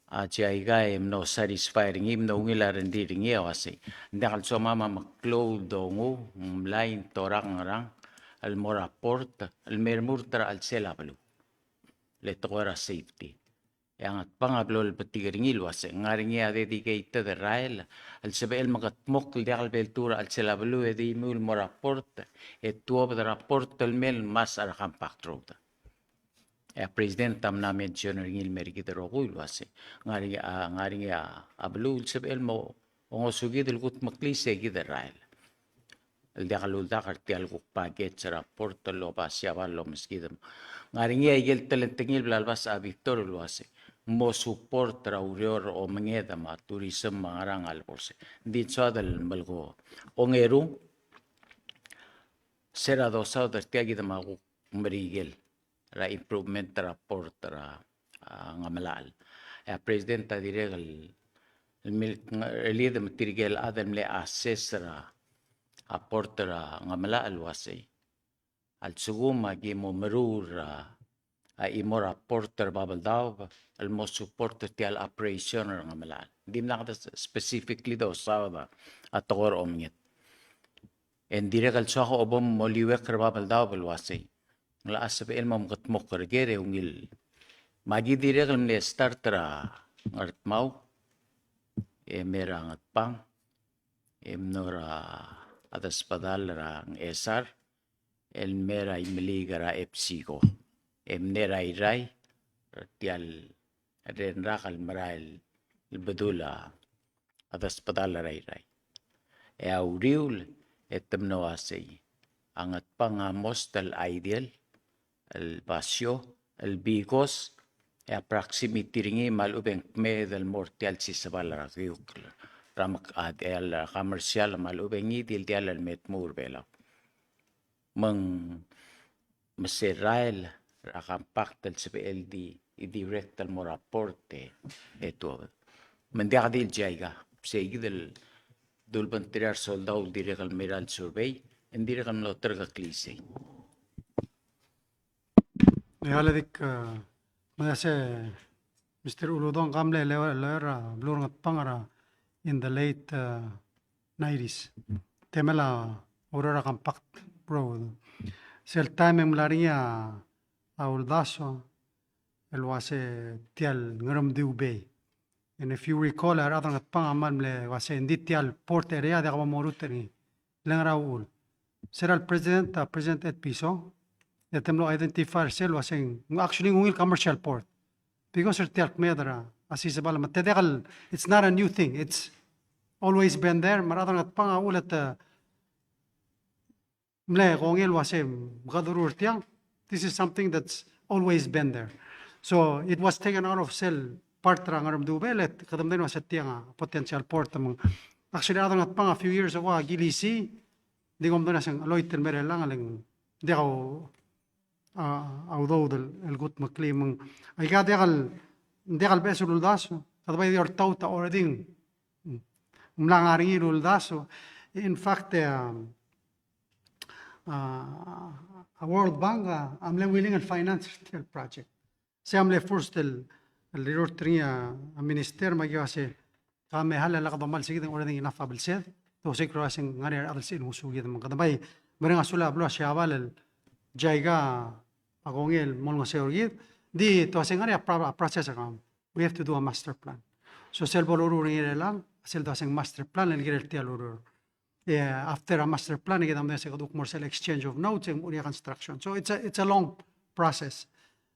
a jaiga em no satisfying im no ngila rendi ringi awasi ndakal so mama maklo dongo line torang rang al moraport al mermurtra al selabalu le togora safety yang at pangablo al patigiringil wase ngaringi ade dedicated de rael al sebel magat mok de al beltura al selabalu e di mul moraport e tuob de rapport al mel mas ar kampaktroda president tam na mention ringil merigi de rogul wase ngaringi ablu sebel mo ongo sugi del gut maklise gi de rael el dakalul dakar ti algo paget sa rapport lo pasya lo meskidam ngaringi ayel talentengil blalbas a Victor lo ase mo support raurior o mengeda ma tourism mangarang alborse dit so dal malgo ongeru sera dosa der tiagi de magu merigel la improvement rapport ra ngamalal ya presidenta diregal el de matirgel adam le assessora apportera ngamala alwasi al suguma gi mo merura a imor apporter babal daw al mo supporter ti al operation ngamala dim na specifically do sawa atogor omnget en direk al soho obom moliwe babal daw balwasi la asbe el mam gat mokr gere ungil magi direk al ne startera ngart mau e merang at pang emnora adas padal rang esar el mera imligara epsigo emnera irai tial ren rakal marail el bedula adas padal irai e auriul etemno asei angat pangamos tal ideal el basio el bigos e proximity ringi malubeng me del mortial si sabala riuk ramak el komersial malubengi dil dial el metmur bela mang meserail rakampak del CPLD i direct al moraporte eto mendiag dil jaiga segi del dul bantirar soldado direct al miral survey en direct al loterga klise Lealedik madase Mr. Uludong kamle lera blurngat pangara in the late 90s. Temela aurora compact bro. Sel time mlaria auldaso el wase tial ngaram diubay. And if you recall, aradang at pangamal mle wase hindi tial port area de kamamoruteri langraul. Sera president President Ed Piso. Yatemlo identify sel waseng actually ngil commercial port. Because tial kmedra asisabal matedekal it's not a new thing. It's always been there. Maradang at pangaul at mle kongil wasem gadurur tiang. This is something that's always been there. So it was taken out of cell part rangaram dubelet kadam din was tiang potential port among actually adang at pang a few years ago gilisi digom doon asang aloyten mere lang aling diaw although el gut maklimang ay ka dekal beso luldaso kadabay di ortauta orading mlangaring luldaso in fact a World Bank amle willing and finance the project. Se amle first el rirotria a minister magyase kame hala laqdamal sigidang orading inafable said to se crossing ngari adal sin usugid man kadabay mereng asula blo siabal el jaiga agongel mol nga seorgid di to se ngari a process akam we have to do a master plan. So sel boluru ngire lang sel to sing master plan el girel tialuru. After a master plan, again, there's a commercial exchange of notes and construction. So it's a long process.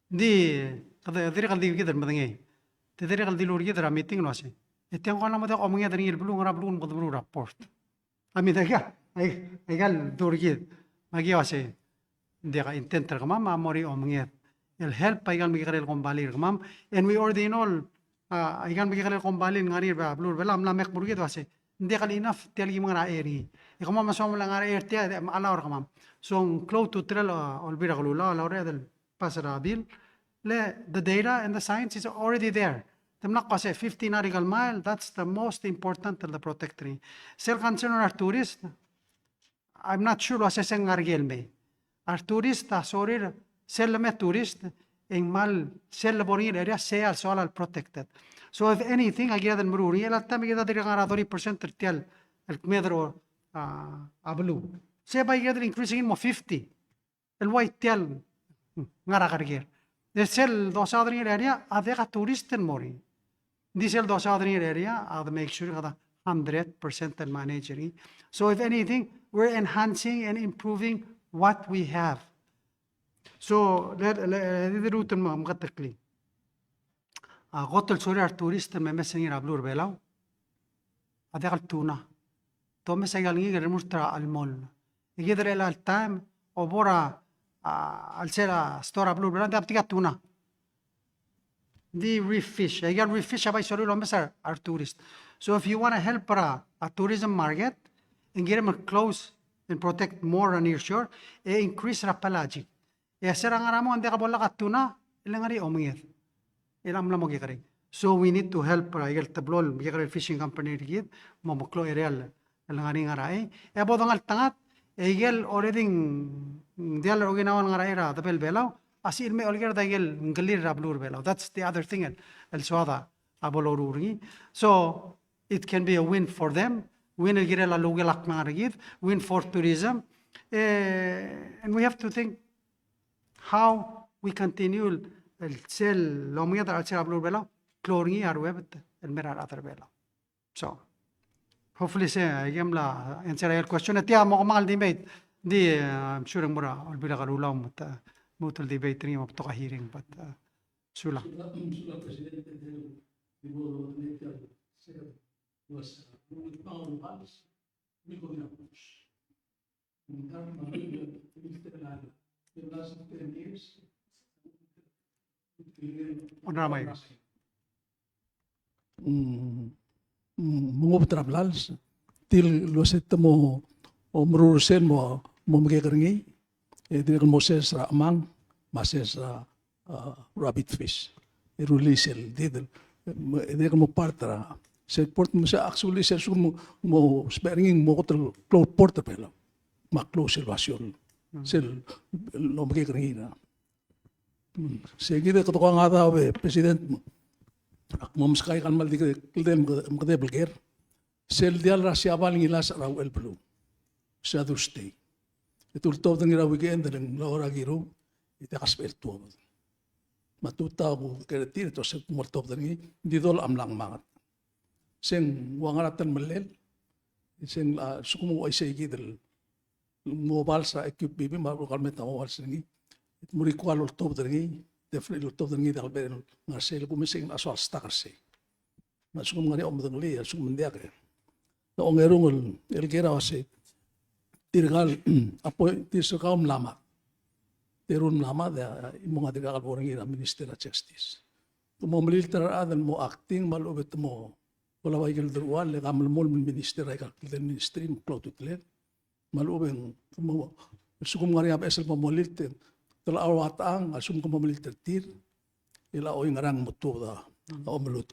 Di kaldi gider madangay. Di kaldi lur gider meeting no si. Ito ko naman ako mga dari ilbulu ngara rapport. Ami daga ay gal dur gid. Magiwa si di ka intenter ka mama mori o mga el help ay gal magikarel kombalir ka mam and we already know ay gal magikarel kombalin ngari ba blur bela am lamek burgid wasi. hindi kali enough tial gi mga eri iko mama so lang ara er tia ala or kamam so close to trail olbira kalula la ore del pasara bil the data and the science is already there temnak kasi 50 nautical mile that's the most important the protectory sel concern our tourist I'm not sure was seng argel me our tourist sorry sel me tourist en mal sel borir area sea solar protected so if anything agya den mururi el atta me gida dir ngara 30% tertial el medro ablu se by getting increasing in mo 50 el white tial ngara karger de sel dos adrin area avega turisten mori this el dos adrin area ad make sure kada 100% and managing so if anything we're enhancing and improving what we have so let the route mo makatakli قتل سوري التوريست ما مسنين أبلور بلاو هذا التونا تو مسنين يجي المشترى المول يقدر إلى التام وبورا السيرة ستور أبلور بلاو ده بتيجي التونا دي reef fish يجي reef fish أبى يسولي لهم بس our tourist so if you want to help a tourism market and get them close and protect more on near shore increase the pelagic سيرة نعرامو عندك أبولا التونا اللي نعري أمير ilam lamog ikari. So we need to help igel tablol igel fishing company rigid mo moklo areal langani ngarai e bodong al tangat igel already dial oginawan ngarai ra tabel belaw asir me olger da igel ngalir rablur belaw that's the other thing el swada aboloruri so it can be a win for them win igel la logelak rigid win for tourism and we have to think how we continue السيل لو ميضر على السيل أبلور بلا كلورني أرويبت المرار أثر بلا so hopefully say يملا answer your question تيا مقمال debate دي I'm sure مرا البلا قالوا موت debate ريم بتوقع hearing but سولا Honorable Mga travelers til loset mo omrusen mo magkakaringi dir mo ses amang mases rabbit fish irulisel didel dir mo partra se port mo sa actually se mo sparing mo ko close porter pela ma close elevation sel lo magkakaringi na seguida que tocou a ngada o presidente mom sky kan mal dik kildem mkade belger sel dial rasia baling ilas raw el blue sa duste itul to den ira weekend den lora giru ite kasperto matuta ko keretir to se mortop den di dol amlang mangat sen wangaratan melel sen sukumo ay segidel mobile sa equip bibi maru kalmeta mobile sengi muri kualo top dengi definitely top dengi dal ben ngasel ku mesing asal stakarse na sum ngani om dengli sum mendia ke no ongerung el gera wase tirgal apo tisukam lama terun lama da imunga tirgal boringi na minister of justice mo militer adan mo acting malubet mo wala wa igel durwal le gamal mol minister ay kal ministry mo klotutlen maluben mo sukum ngani ab esel mo molilten tala awatang asum ko mamalit tir ila oy ngarang mutu da omelut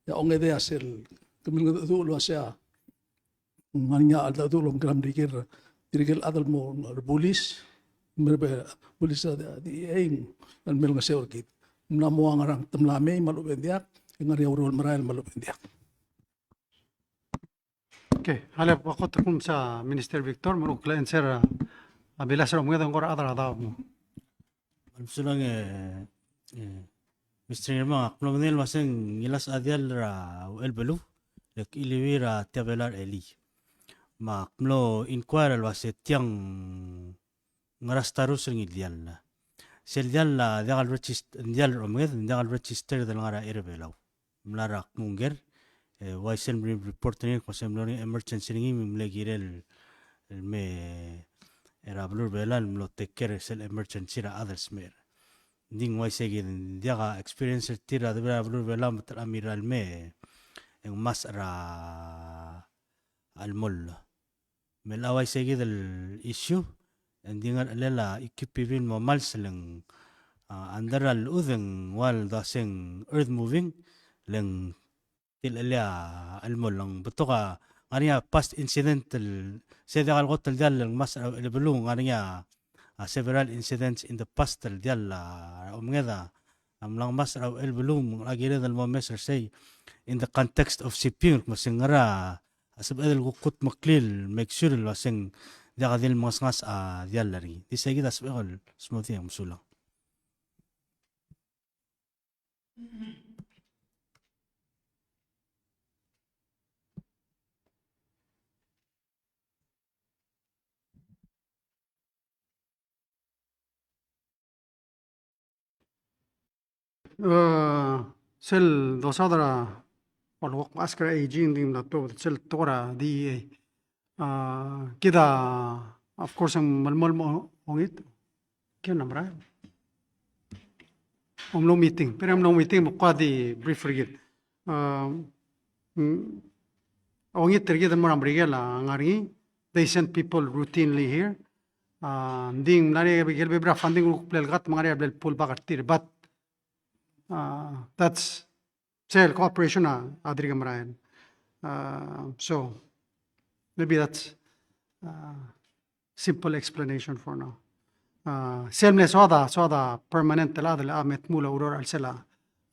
ya ongede asel kemil dulo asya nganya alda dulo gram dikir dirigel adal mo bulis merbe bulis di ein dan mel ngaseur kit namo ngarang temlame malubendiak ngari urul marail malubendiak okay halap wakot kum sa Minister Victor muruk answer Bilas rom ngedong kor adar ada mo. Sulang Mr. Irma, aknomenel maseng ilas adial ra el belu, lek iliwira tabelar eli. Ma kno inquire wase tiang ngarastaru sing ideal na. Sel dial la dagal register dial romged dagal register del ngara erbelaw. Mlara munger waisen report ni ko semloni emergency ni mlegirel me era blur belan lo tekker sel emergency ra others mer ding wai segin diaga experience tira de blur belan amiral me ang mas ra almol. Melaway sige del issue, hindi nga alela ikipipin mo mal silang andaral udeng wal daseng earth moving lang tilalya almol lang beto ka ngania past incidental seda kal gotel dal lang mas lebelung ngania several incidents in the past tal dial umngeda amlang mas raw el belum agire dal mo meser say in the context of shipping masingara asab edel gukut maklil make sure lasing dia kadil mas ngas dial lari di segi das begol smoothie am sulang Sel dosadra والوق أسكر أي جين ديم لاتو سل تورا دي كده of course الململ هونيت كيف نمرة لو meeting pero لو meeting مقادي brief رجل هونيت رجل المرة مريجا لا ngari they send people routinely here ding nari bigel bibra funding luk plel gat mangari abel pull back artir but that's sale cooperation adriga marayan so maybe that's simple explanation for now selmne soda permanent la del amet mula uror al sela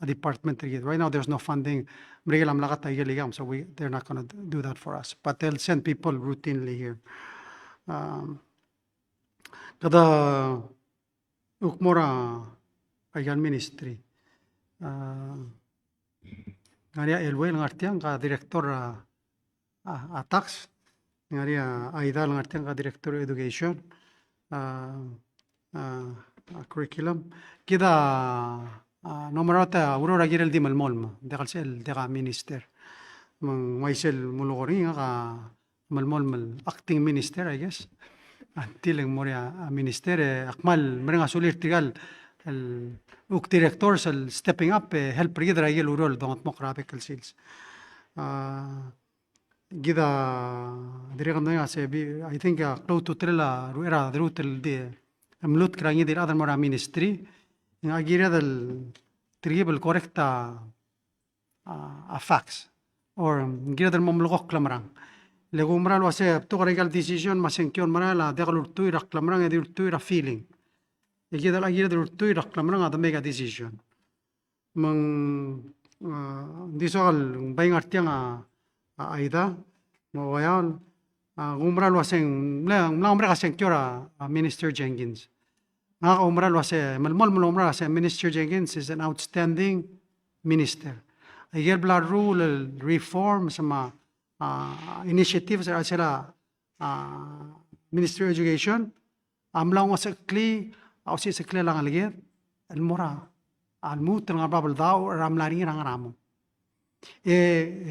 a department right now there's no funding mrigelam lagata igeligam so they're not going to do that for us but they'll send people routinely here kada ukmora ayan ministry ngaria elwel ngartiang ka director tax ngaria aidal ngartiang ka director education curriculum kida nomerata urora girel di malmolma dekal sel deka minister mang maisel mulogori nga ka malmol mal acting minister I guess tiling moria minister akmal mrenga sulir tigal el uk directors el stepping up help rigidra yel urol dongot mokrabe kel sils gida dirigam na se I think close to trela ruera drutel de amlut krangi dir other mora ministry nga gira del tribal correcta a fax or gira del momlogok klamrang legumral wase to regal decision masenkyon marala degalur tu ira klamrang edir tu ira feeling gira la gira del tu ira klamrang ada mega decision mang disol bayang artiang aida mo wayan umral waseng lang umra kasenkyora Minister Jenkins nga umral wase malmol umra wase Minister Jenkins is an outstanding minister ayel bla rule reform sama initiatives sa sila Ministry of Education amlang wase kli au si sekle lang aligit almora almut nga babal daw ramlari nga ramo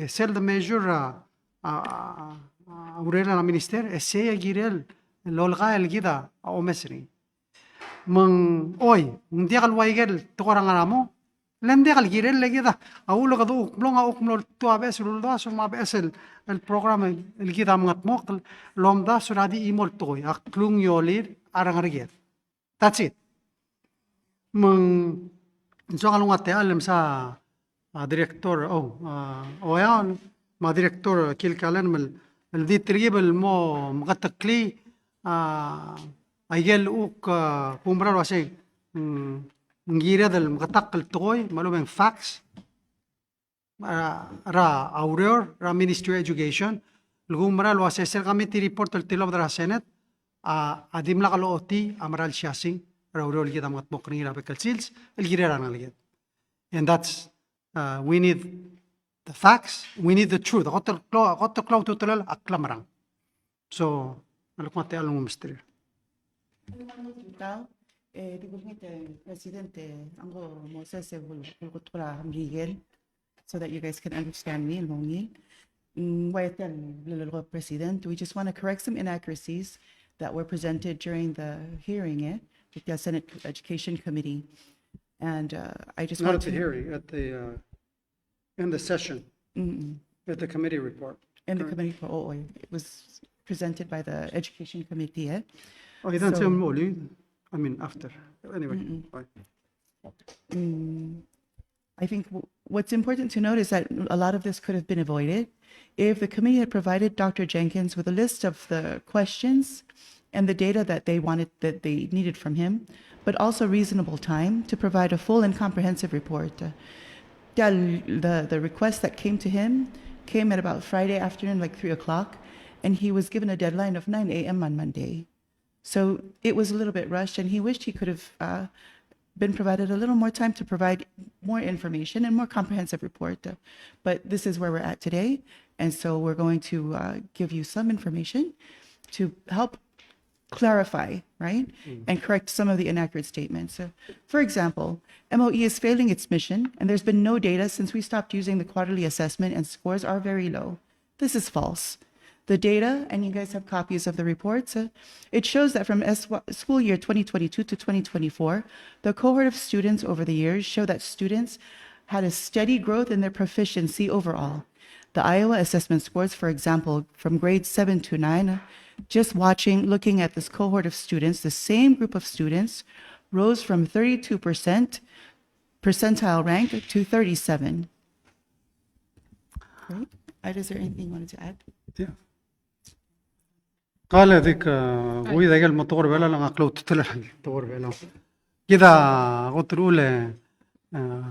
sel the measure urela na minister se girel lolga el gida o mesri mang oy hindi kal waigel to karang ramo lende kal girel le gida aulo ka do blonga ukmol to abes lulda so ma besel el programa el gida mangat mok lomda suradi imol toy aklung yolir arang riget that's it mang so kalungat te alam sa director oyan ma director kilkalan mal الذي تريب المو مغتقلي أيل أوك كومبرا واسي نجيرة المغتقل توي مالو من فاكس را أوريور را Ministry of Education الكومبرا واسي سرقامي تي ريبورت التلوب درا سنت أديم لقى لوتي أمرال شاسين را أوريور الجيدا مغتبوقني را بكالسيلز الجيرة رانا الجيد and that's we need the facts, we need the truth. Got cloud to tell aklamrang. So, alukmate alung misteri. Presidente, ango Moses Vulgutura Miguel, so that you guys can understand me and Mongi. President, we just want to correct some inaccuracies that were presented during the hearing with the Senate Education Committee. And I just Not want at the hearing, at the in the session. With the committee report. in the committee, it was presented by the Education Committee. Oh, idan So- siya mo uli. I mean, after. Anyway. Fine. I think what's important to note is that a lot of this could have been avoided if the committee had provided Dr. Jenkins with a list of the questions and the data that they needed from him, but also reasonable time to provide a full and comprehensive report. The request that came to him came at about Friday afternoon, like 3 o'clock, and he was given a deadline of 9 a.m. on Monday. So it was a little bit rushed, and he wished he could have been provided a little more time to provide more information and more comprehensive report. But this is where we're at today, and so we're going to give you some information to help clarify, right, and correct some of the inaccurate statements. For example, MOE is failing its mission, and there's been no data since we stopped using the quarterly assessment, and scores are very low. This is false. The data, and you guys have copies of the reports, it shows that from school year 2022 to 2024, the cohort of students over the years show that students had a steady growth in their proficiency overall. The Iowa assessment scores, for example, from grades 7 to 9, just looking at this cohort of students, the same group of students rose from 32% percentile rank to 37. Right? Is there anything you wanted to add? Yeah. قال هذيك وإذا قال مطور بلا لا أقلو تطلع مطور بلا كذا قلت الأولى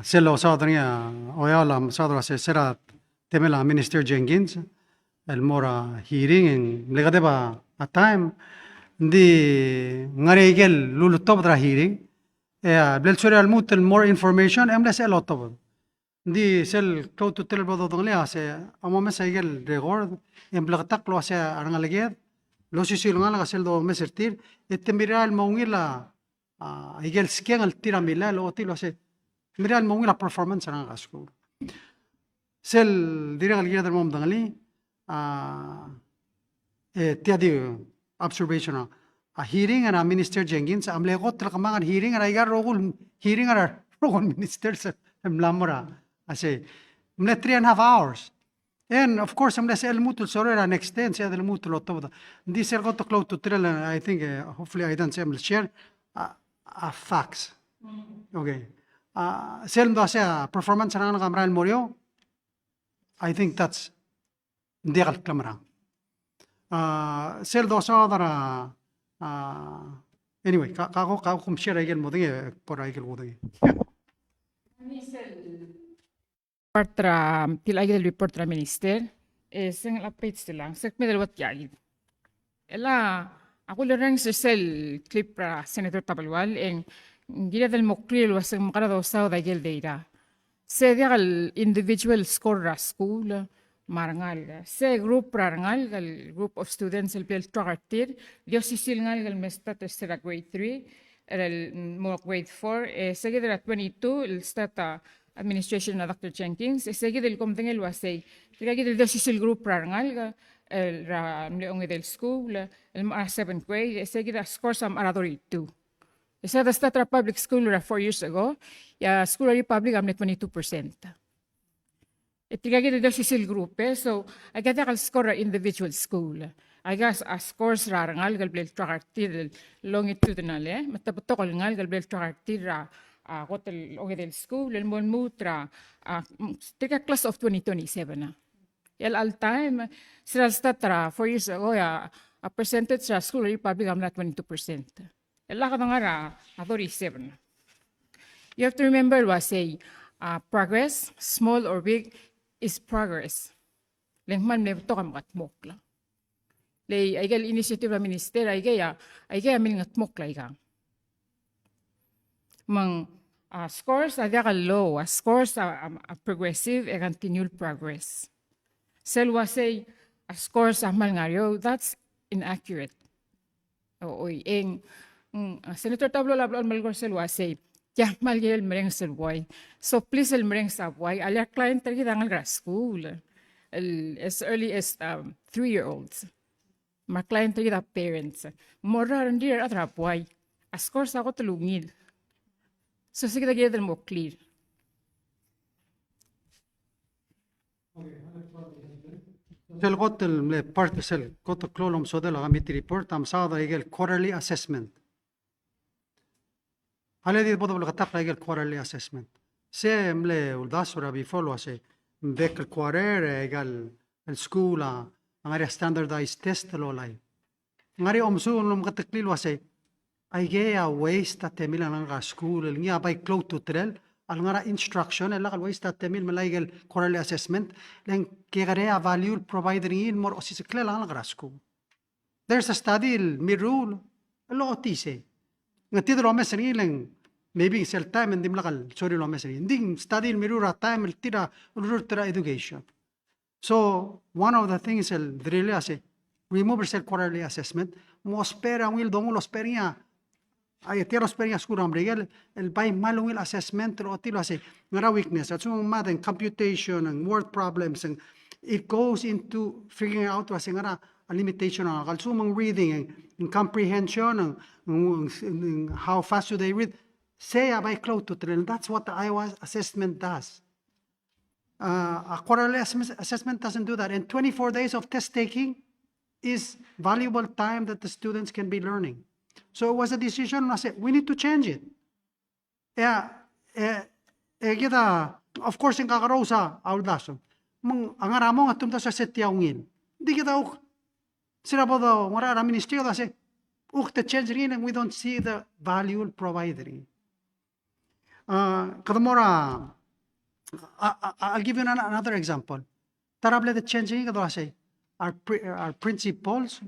سيلا وصادريا ويالا صادرة سيرا تملا مينستر جينكينز المورا هيرينج لغدبا التايم دي غاريجل لولو طبدرا هيرينج بلسوريا الموت المور انفورميشن ام لا سيلا طبد دي سيل كلو تطلع بدو دغليا سي اما مسايجل ريغورد ام بلغتق لو سي ارنغلجيد لو سيسيل غالا سيل دو مسرتير التمبيرال مونغيلا ايجل سكين التيرا ميلا لو تيلو سي ميرال مونغيلا performance ران غاسكو سيل ديرغل جيدر موم دغلي تيادي observation a hearing and a minister Jenkins amle got tlakamang hearing and I got rogul hearing and rogul ministers mlamora ase mle 3.5 hours. And of course, I'm less mutul sorry and extend say the mutul of this got to close to trill and I think hopefully I don't say I'm share facts. Okay. Selm do say performance ran gamral morio. I think that's degal camera. Sel do sa dara anyway, kako kum share again mo dinge por again mo dinge. Partra tilagi del report tra minister sing la page lang sek medal wat yagi ela ako lerang sel clip pra senator Tabalwal en gira del mokril was makarado sa da gel deira se dial individual score ra school marangal se group rangal gal group of students el pel tragartir dio sisil ngal gal mesta tercera grade 3 el mo grade 4 se gira 22 el stata administration na Dr. Jenkins segi del comten el wasay tigagi del dosis group rangal el ra mleong del school el 7th grade segi da score sam aradori 2 esa da statra public school ra 4 years ago ya school public am 22% tigagi del dosis group so I got the score individual school I guess a scores ra rangal gal bel tragartir longitudinal matapotokol ngal gal bel tragartir ra hotel del school el mon mutra take a class of 2027 el all time sila statra 4 years ago a percentage sa school public am na 22% el la kadangara 37 you have to remember was say progress small or big is progress lengman me to kam katmok la le ay gal initiative la minister ay gaya min ngatmok la igang mang scores are low, scores are progressive and continual progress. Selwa say scores are malngario, that's inaccurate. Senator Tablo Lablo Malgor Selwa say, yeah, malgel mereng selway. So please el mereng sabway, alia client tagi dangal school. As early as 3-year-olds. My client tagi da parents. Mora randir atrapway. Scores ako tulungil. So sige kita get more clear. Okay, Sel kotel le part sel kotel klolom sodel committee report am sada igel quarterly assessment. Hale di bodo katak igel quarterly assessment. Se mle uldasura bifolo se mbek el quarter igel el school angari standardized test lolai. Ngari omsu lom kataklil wase aige a waste at temil ang school ngia by close to trel al ngara instruction el kal waste at temil malaigel quarterly assessment len kegare a value provider in more osisklel ang school. There's a study mirul lo otise. Ngati lo mesri len maybe sel time and dimlakal sorry lo mesri. Ding study mirura time el tira ulura education. So one of the things el really ase remove sel quarterly assessment mo spera will dong lo speria ay tiro speria school ambrigel el by malungil assessment lo tilo ase ngara weakness at sung math and computation and word problems and it goes into figuring out was ngara a limitation on kalsumang reading and comprehension and how fast do they read say by close to trend. That's what the Iowa assessment does. A quarterly assessment doesn't do that, and 24 days of test taking is valuable time that the students can be learning. So it was a decision. I said we need to change it. Yeah, of course in kakarosa auldaso. Ang aramong atum ta sa setiaungin. Di kita sila bodo ngara ministerio da se the change rin and we don't see the value providing. Kadamora I'll give you another example. Tarable the changing kada say our principals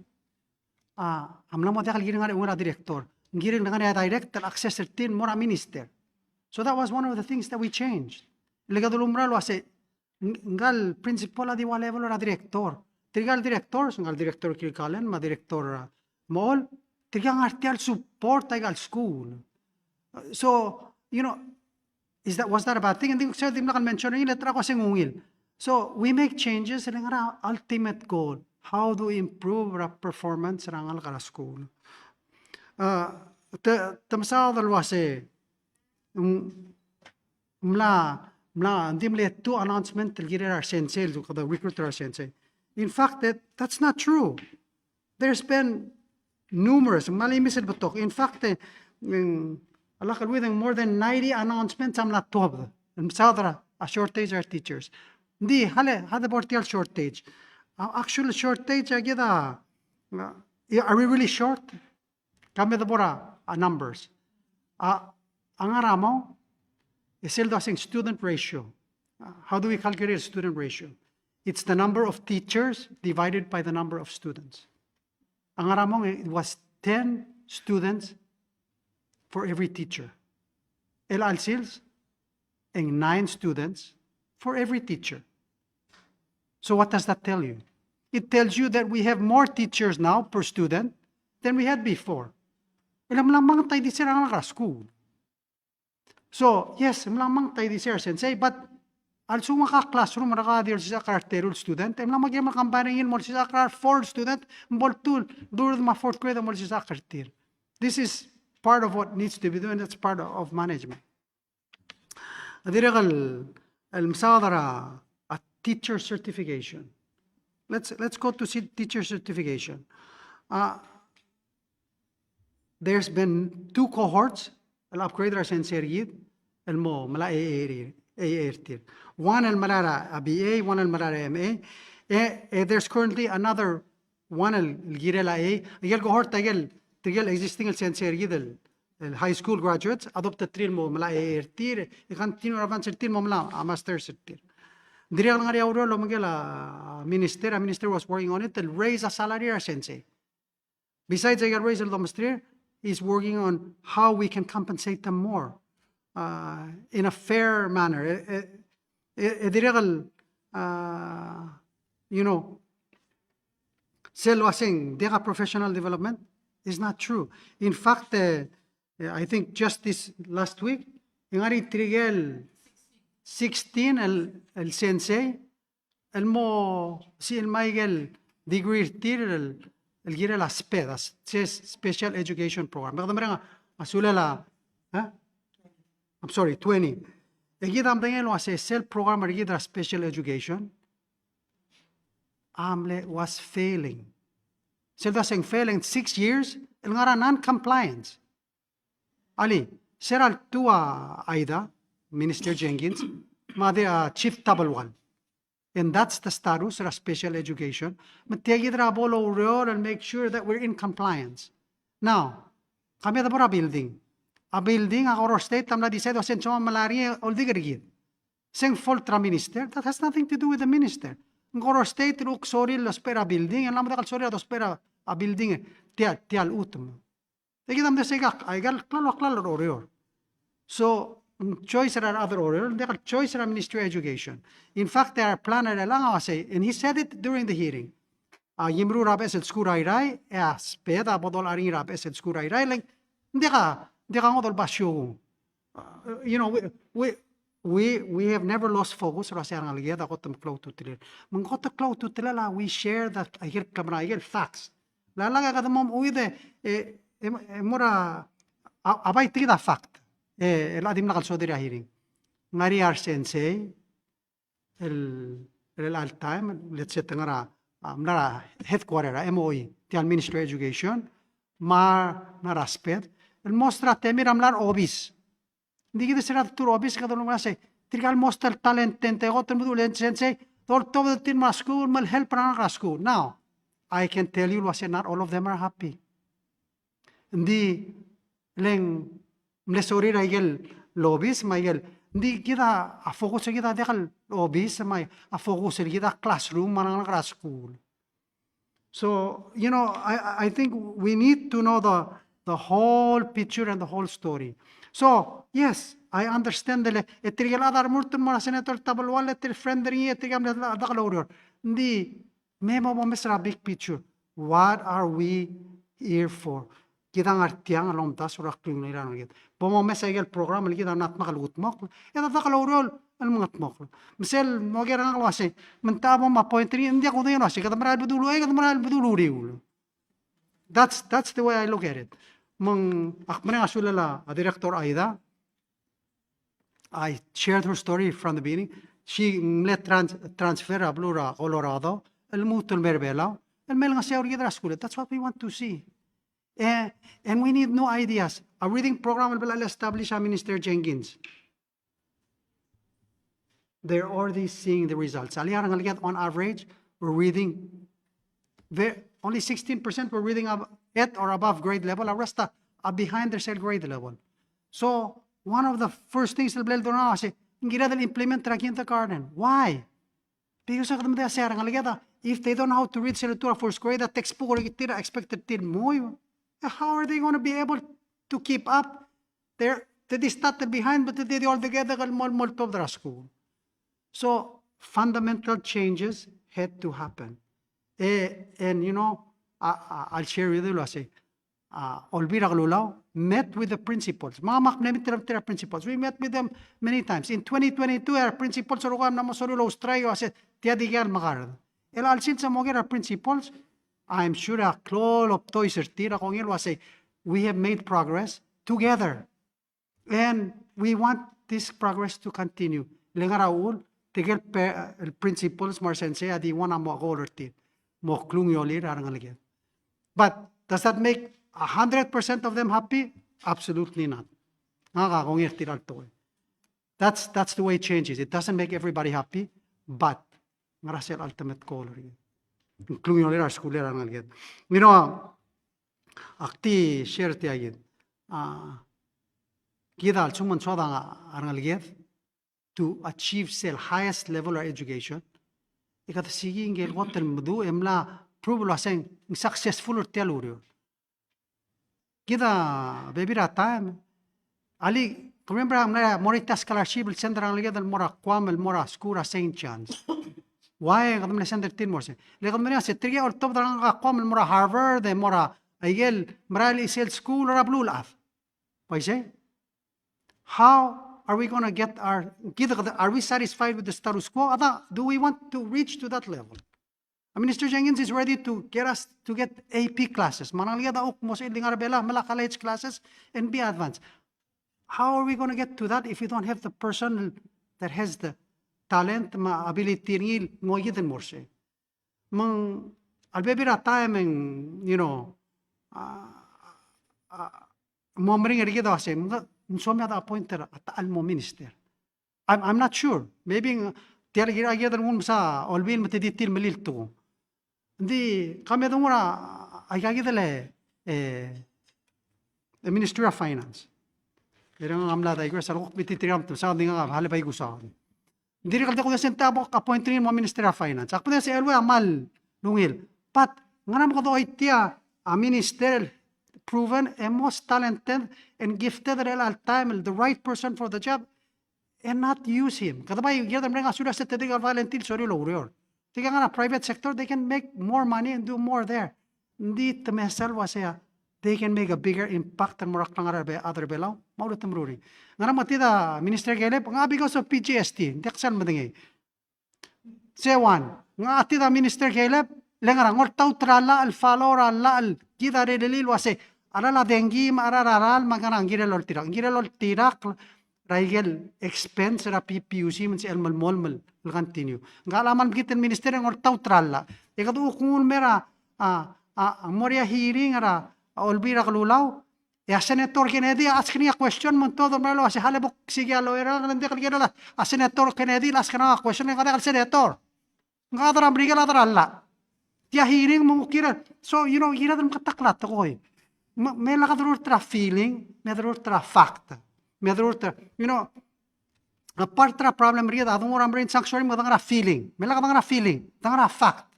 amna mo dakal giring ngara director giring ngara director access tin mora minister. So that was one of the things that we changed. Legadulumra lo say ngal principal adi wa level ora director. Trigal director ngal director kilkalen ma director mall trigang artial support tagal school. So you know was that a bad thing? And the said dimna kan mention in letra ko singungil. So we make changes and our ultimate goal. How do we improve our performance rangal kara school? Tamsa dal wase mla dimle two announcement til girer our sensei the recruiter our sensei. In fact that's not true. There's been numerous malimisid batok. In fact with more than 90 announcements am la tob. Sadra a shortage of teachers. Di hale hada bortial shortage. Actual shortage agida. Are we really short? Kami the bora numbers. Angaramo is still doing student ratio. How do we calculate student ratio? It's the number of teachers divided by the number of students. Angaramo it was 10 students for every teacher. El Alcils and 9 students for every teacher. So what does that tell you? It tells you that we have more teachers now per student than we had before. Ilam lamang tayo di sira ng school. So, yes, lamang tayo di sira sensei, but also mga classroom maka sa karakterul student, ilam lamang yung makambaringin mo sa 4 student, mbol tool, duro ma 4th grade mo sa karakter. This is part of what needs to be done. That's part of management. Adirakal al-msadara a teacher certification. Let's go to see teacher certification. There's been 2 cohorts. Al-upgrade ra senserid al-mo mala AAR. One al-malara BA, one al-malara MA. There's currently another one al-girela A. Agel cohort agel Tigel existing el senserid el high school graduates adopted 3 mo mala AAR. Continue advance el mo mala a master's tir. Dire ang ngari auro lo magela minister. A minister was working on it to raise a salary a sensei. Besides I raise el minister, is working on how we can compensate them more in a fair manner. You know, selwasing dega professional development is not true. In fact, I think just this last week, ingari trigel 16 el sensei el mo si el maigel degree tir el gira las pedas, says special education program. I'm sorry, 20. El gida am dengelo as self program er gida special education. AMLE was failing. Sila saying failing 6 years, el ngara non-compliance. Ali, seral tua Aida, Minister Jenkins, madi Chief Tabalwal. And that's the status of special education. Matiyagidra bolo real and make sure that we're in compliance. Now, kami da building. A building, a Oro State, tamla di sedo sen choma malaria all digirigid. Seng foltra minister, that has nothing to do with the minister. Ngoro State, look, sorry, lo spera building, and lamadakal sorry, lo spera a building, tial utum. Tegidam de segak, I gal klalo orior. So, choice are other orior, they are choice are Ministry of Education. In fact, they are planner lang say, and he said it during the hearing. Yimru rab esel skurai rai, speda bodol ari rab esel skurai rai, like, hindi ka ngodol basyo. You know, we have never lost focus. We share that facts. Mura abay tida fact. Adim nakal sodiri hearing. Ngari ar sensei el all time let's say tengara headquarter MOE the Ministry of Education nara sped el mostra temiram lar obis. Hindi kita sira tur obis ka dolong nase. Trigal mostel talent tente goten mudulen sensei. Tol the tin ma school mal help na school. Now, I can tell you was not all of them are happy. Hindi leng mlesori raigel lobis maigel. Hindi kita a focus kita dekal lobis may a focus kita classroom manang na school. So, you know, I think we need to know the whole picture and the whole story. So, yes, I understand the etrigal adar murtun mara senator tabalwal etir friendly etrigam dakalorior. Ndi memo mo mesra big picture. What are we here for? Kita ngartiang alom tas urak kling niran git. Pomo mesagel program kita nat makalut mok. Eta dakalorior al mga mok. Misel mo gera ng wase. Mentabo ma pointri ndi ako din wase kada maral bedulu ay kada maral bedulu riul. That's the way I look at it. Mang akmane asulala a director Aida. I shared her story from the beginning. She let transfer a Blura, Colorado, el mutul merbela, el melanga se school. That's what we want to see. And we need new ideas. A reading program will establish Minister Jenkins. They're already seeing the results. On average, we're reading, only 16% were reading at or above grade level. The rest are behind their grade level. So, one of the first things that they'll do now is implement the kindergarten. Why? Because if they don't know how to read literature first grade, the textbook expected more. How are they going to be able to keep up? They started behind, but they all together of the school. So fundamental changes had to happen. And you know, I'll share with you. I say, Olvira Lulao met with the principals. Mga principals. We met with them many times. In 2022, our principals are going to Australia. I said, Tiadigal Magar. El alsin sa our principals. I'm sure a clol of toys or tira kong il was say, we have made progress together. And we want this progress to continue. Lengaraul, tigel principals mar sensei adi wana mo goler tit. Mo klung yolir arangaligyan. But does that make 100% of them happy? Absolutely not. That's the way it changes. It doesn't make everybody happy, but ngarasel ultimate color. Including our school. You know, akti share ti agit. Kita suman soda arangaligyan to achieve the highest level of education. Ikat sige ingel hotel mudu emla probably saying successful or tellurio. Kita baby time ali remember amna morita scholarship center ang ligad mora kwam mora skura Saint John's. Why kadam center tin more se legam mena se triya or top dang kwam mora Harvard de mora ayel mara isel school or blue laugh. Why say? How are we going to get are we satisfied with the status quo? Do we want to reach to that level? Minister Jenkins is ready to get us to get AP classes. Classes and be advanced. How are we going to get to that if we don't have the person that has the talent, ability, mang albebira time and momring ergi daw ase mga insomnia da appointer at almo minister. I'm not sure. Maybe tiar gira gira dan sa olbin matiditil melil to. Hindi kami dong ora ay kagidale the Ministry of Finance. Irang amla da igwa sa lukok bititiram to sa dinga halibay gusahan. Hindi rin kalta ko na sentabo appointing mo Ministry of Finance. Ako na si Elwa amal lungil. But nga naman ko to itiya a minister proven and most talented and gifted at all time, the right person for the job, and not use him. Kada ba yung gira nga sudah sa tedigal valentil sorry lo urior. Tiga nga na private sector, they can make more money and do more there. Hindi temesal wasaya. They can make a bigger impact than morak lang other belaw. Maulot temruri. Nga naman tida Minister Caleb, nga because of PGST, hindi aksan madingay. Sewan, nga tida Minister Caleb, lengarang ortaw trala al follow rala al kita redelil wase arala dengi marararal maganang girelol tirak raigel expense ra PPUC man si elmal molmal continue nga alaman bigitan minister ng ortaw trala ikadu kung mera ang moria hearing ra olbira kalulaw ya senator Kennedy ask niya question mo todo malo si halabok sige lawyer nga hindi kalgera la senator Kennedy ask na question nga kada senator nga adra brigal adra alla Tia hearing mo kira. So, kira dalam kataklat ako eh. May lakadurur tra feeling, may darur tra fact. May darur tra, apart tra problem riya, adong orang brain sanctuary mo dang feeling. May lakadang feeling, dang fact.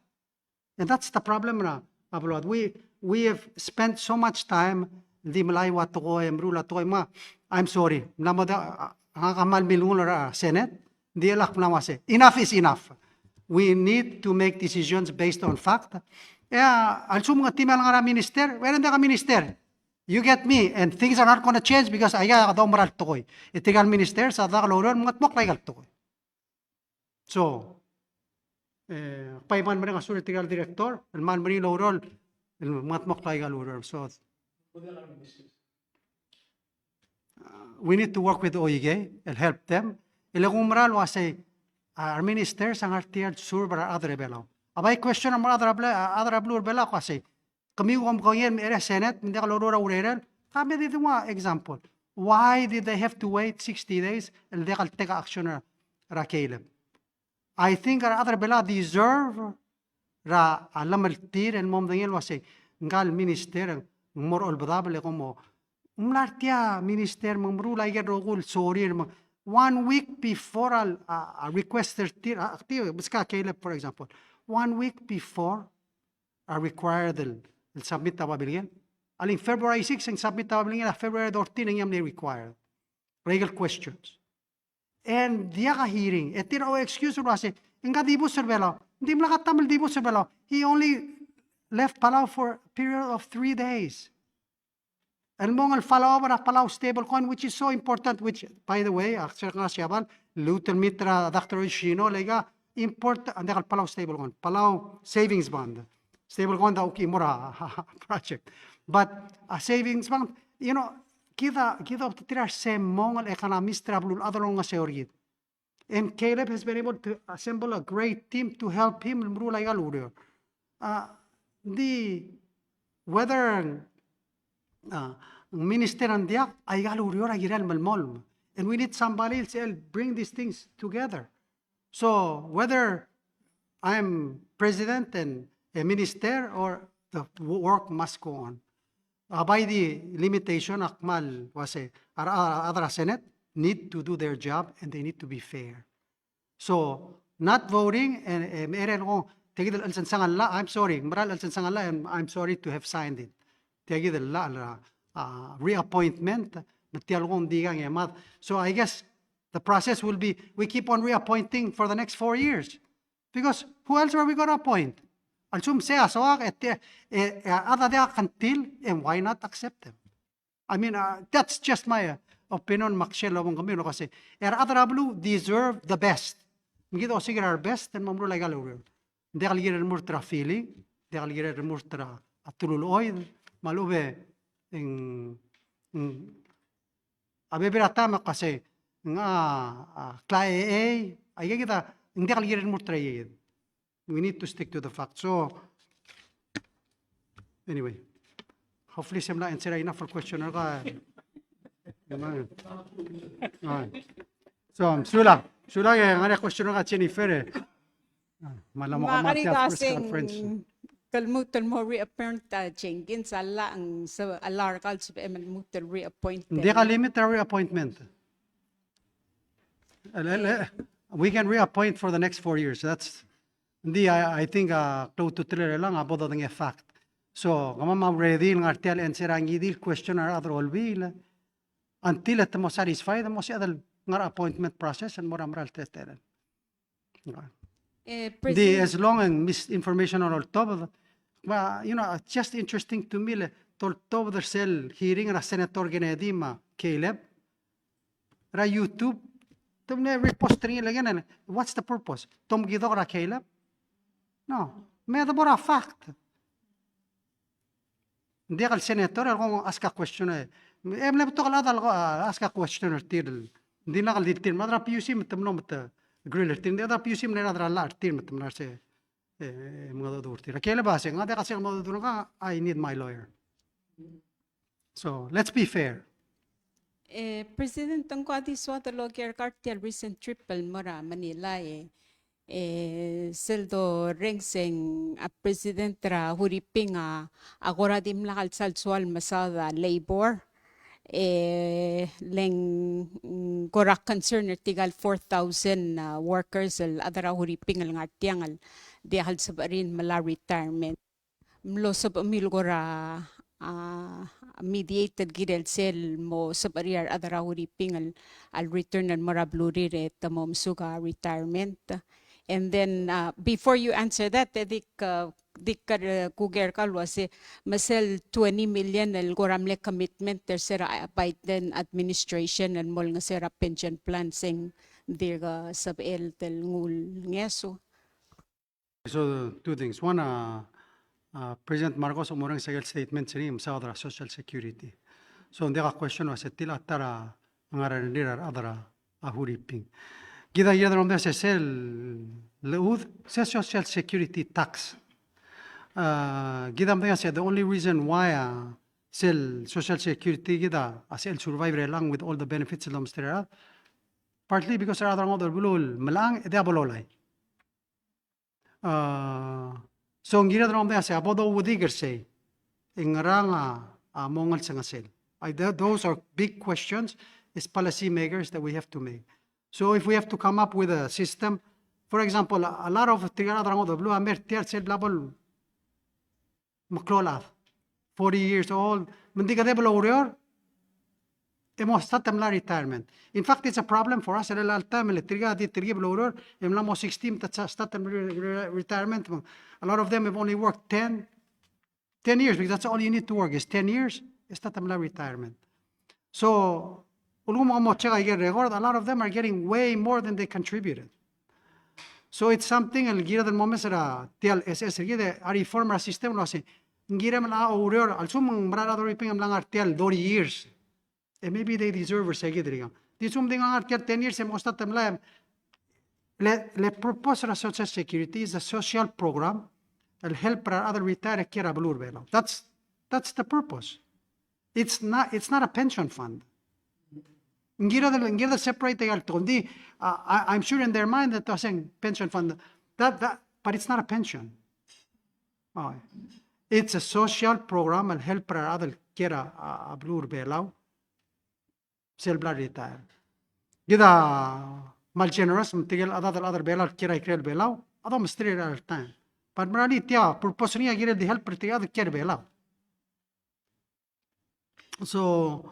And that's the problem na, Abulad. We have spent so much time, di malaywa to ko, mrula to ko, I'm sorry. Namada, hangakamal milungon ra Senate, di alak na wase. Enough is enough. We need to make decisions based on fact. Also mga team lang minister, wala ka minister. You get me, and things are not going to change because ay daw maral to koy. Itigal minister sa da kaloron mga tok legal to koy. So, payman man nga sulit itigal director, el man mari lorol, el mga tok legal lorol. So, we need to work with the OIG and help them. Ilagong maral wasay our ministers ang artiyan sur para other belaw. Abay question ang other blue belaw kasi kami ko yan area Senate hindi ka loro ureren. Kami dito nga example. Why did they have to wait 60 days and they can take action ra Caleb? I think our other belaw deserve ra alamaltir and mom dangil wasi ngal minister more olbadable como umlartia minister mamrulay rogul sorry 1 week before a request active, Caleb, for example, 1 week before a required submit na pabilingin. Aling February 6 ang submit na pabilingin, February 14 ang yung required. Legal questions. And diya ka hearing, tira o excuse mo kasi, nga dibo serbelo, hindi mo nakatamil dibo serbelo, he only left Palau for a period of 3 days. And mong follow over Palau stablecoin, which is so important, which, by the way, Luton Mitra, Dr. Shino, lega, important, and Palau stablecoin, Palau savings bond. Stablecoin daw kimura project. But a savings bond, kita tira se mong economist travel other long as seorgit. And Caleb has been able to assemble a great team to help him like whether minister and diak ay galurior ay giral malmol. And we need somebody else to bring these things together. So whether I'm president and a minister or the work must go on. By the limitation, akmal wase other Senate need to do their job and they need to be fair. So not voting and meron ko tigid alsansangan la, I'm sorry, maral alsansangan la, and I'm sorry to have signed it. Tigid la reappointment nagtial ko hindi kang emat. So I guess the process will be we keep on reappointing for the next 4 years. Because who else are we going to appoint? Alsum siya so ada dia kantil and why not accept them? I mean that's just my opinion makshelo mong kami no kasi other blue deserve the best. Ngito sige our best and mamro like alur. Hindi kaligir murtra feeling, hindi kaligir murtra atululoy malube ng abebirata kasi nga klae ay kita hindi kaligir murtra yid. We need to stick to the facts. So, anyway, hopefully simla answer enough for questioner ka. So, sula ngani questioner ka Jennifer. Malam ako Makari matya press conference. kasing kalmutan mo reappoint Jenkins ala ang sa alarkal sa kalmutan reappoint. Hindi ka limit our reappointment. We can reappoint for the next 4 years. That's hindi I think close to 3 lang about the fact. So, kama ma-ready ng artial and sirangi deal questioner other all will until at mo satisfied mo siya dal ngar appointment process and more amral tested. The as long as misinformation on all top, well, you know, it's just interesting to me. Top the cell hearing a Senator Genedima Caleb, ra YouTube. Tum ne repost rin again. What's the purpose? Tom gido ra Caleb? No, may the a fact. Hindi kal senator kung ask a question eh. Emle to kala dal ask a question or tir. Hindi na kal ditir madra PUC metem no met griller tin da PUC mena dra la tir metem na se mga do tir. Kaya ba nga de kasi mo do ka I need my lawyer. So, let's be fair. President ang kwadi swat lawyer cartel recent trip mora Manila seldo rengseng a president ra huriping agora dim lakal salsual masada labor leng korak concern tigal 4,000 workers al adara huriping al ngatiang di hal sabarin mala retirement mlo sab milgora mediated gidel sel mo sabariar adara huriping al return al marabluri re tamom suga retirement. And then before you answer that, dik kuger kalwa se masel 20 million el goramle commitment ter sera Biden administration and mol nga sera pension plan sing dirga sab el tel ngul ngeso. So, two things. One, President Marcos umurang sagel statement sa adara social security. So, hindi ka question was tila tara ngaran nira adara ahuriping. Gida rom se sel leud se social security tax. Gida mda se the only reason why sel social security gida sel survive lang with all the benefits of the partly because there are other bulul malang ede abololay. So gida rom se abodo wudiger say ingranga mongal sa sel. Those are big questions as policy makers that we have to make. So if we have to come up with a system, for example, a lot of the blue Amer said level Maklola, 40 years old, Mendiga de Blorior, la retirement. In fact, it's a problem for us at a time, Electriga di Blorior, Emlamo 16, that's retirement. A lot of them have only worked 10 years, because that's all you need to work is 10 years, la retirement. So, a lot of them are getting way more than they contributed. So it's something al gira del moment sera tial SS gira a reform system lo se gira mala auror al sum mrara do riping lang artial 40 years. And maybe they deserve a segidriga. Di sum ding artial 10 years e mosta temla le purpose of social security is a social program that help other retire kira blur belo. That's the purpose. It's not a pension fund. Ngira separate the I'm sure in their mind that they're saying pension fund but it's not a pension. Oh, it's a social program and help other kera blur belau sel blood retire. Gida mal generous mtigel other belau kera ikrel belau adom straight all time. But marali tia purpose niya gira the help the other kera belau. So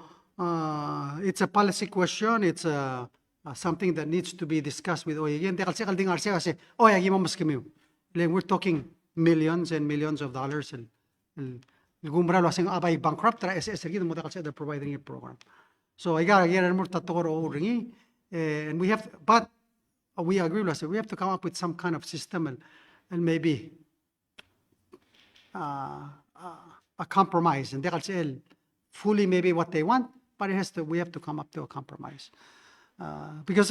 it's a policy question. It's something that needs to be discussed with OIG. We're talking millions and millions of dollars. They're providing a program. So I got and we have, but we agree with we have to come up with some kind of system and maybe a compromise. And they'll fully maybe what they want. But we have to come up to a compromise. Because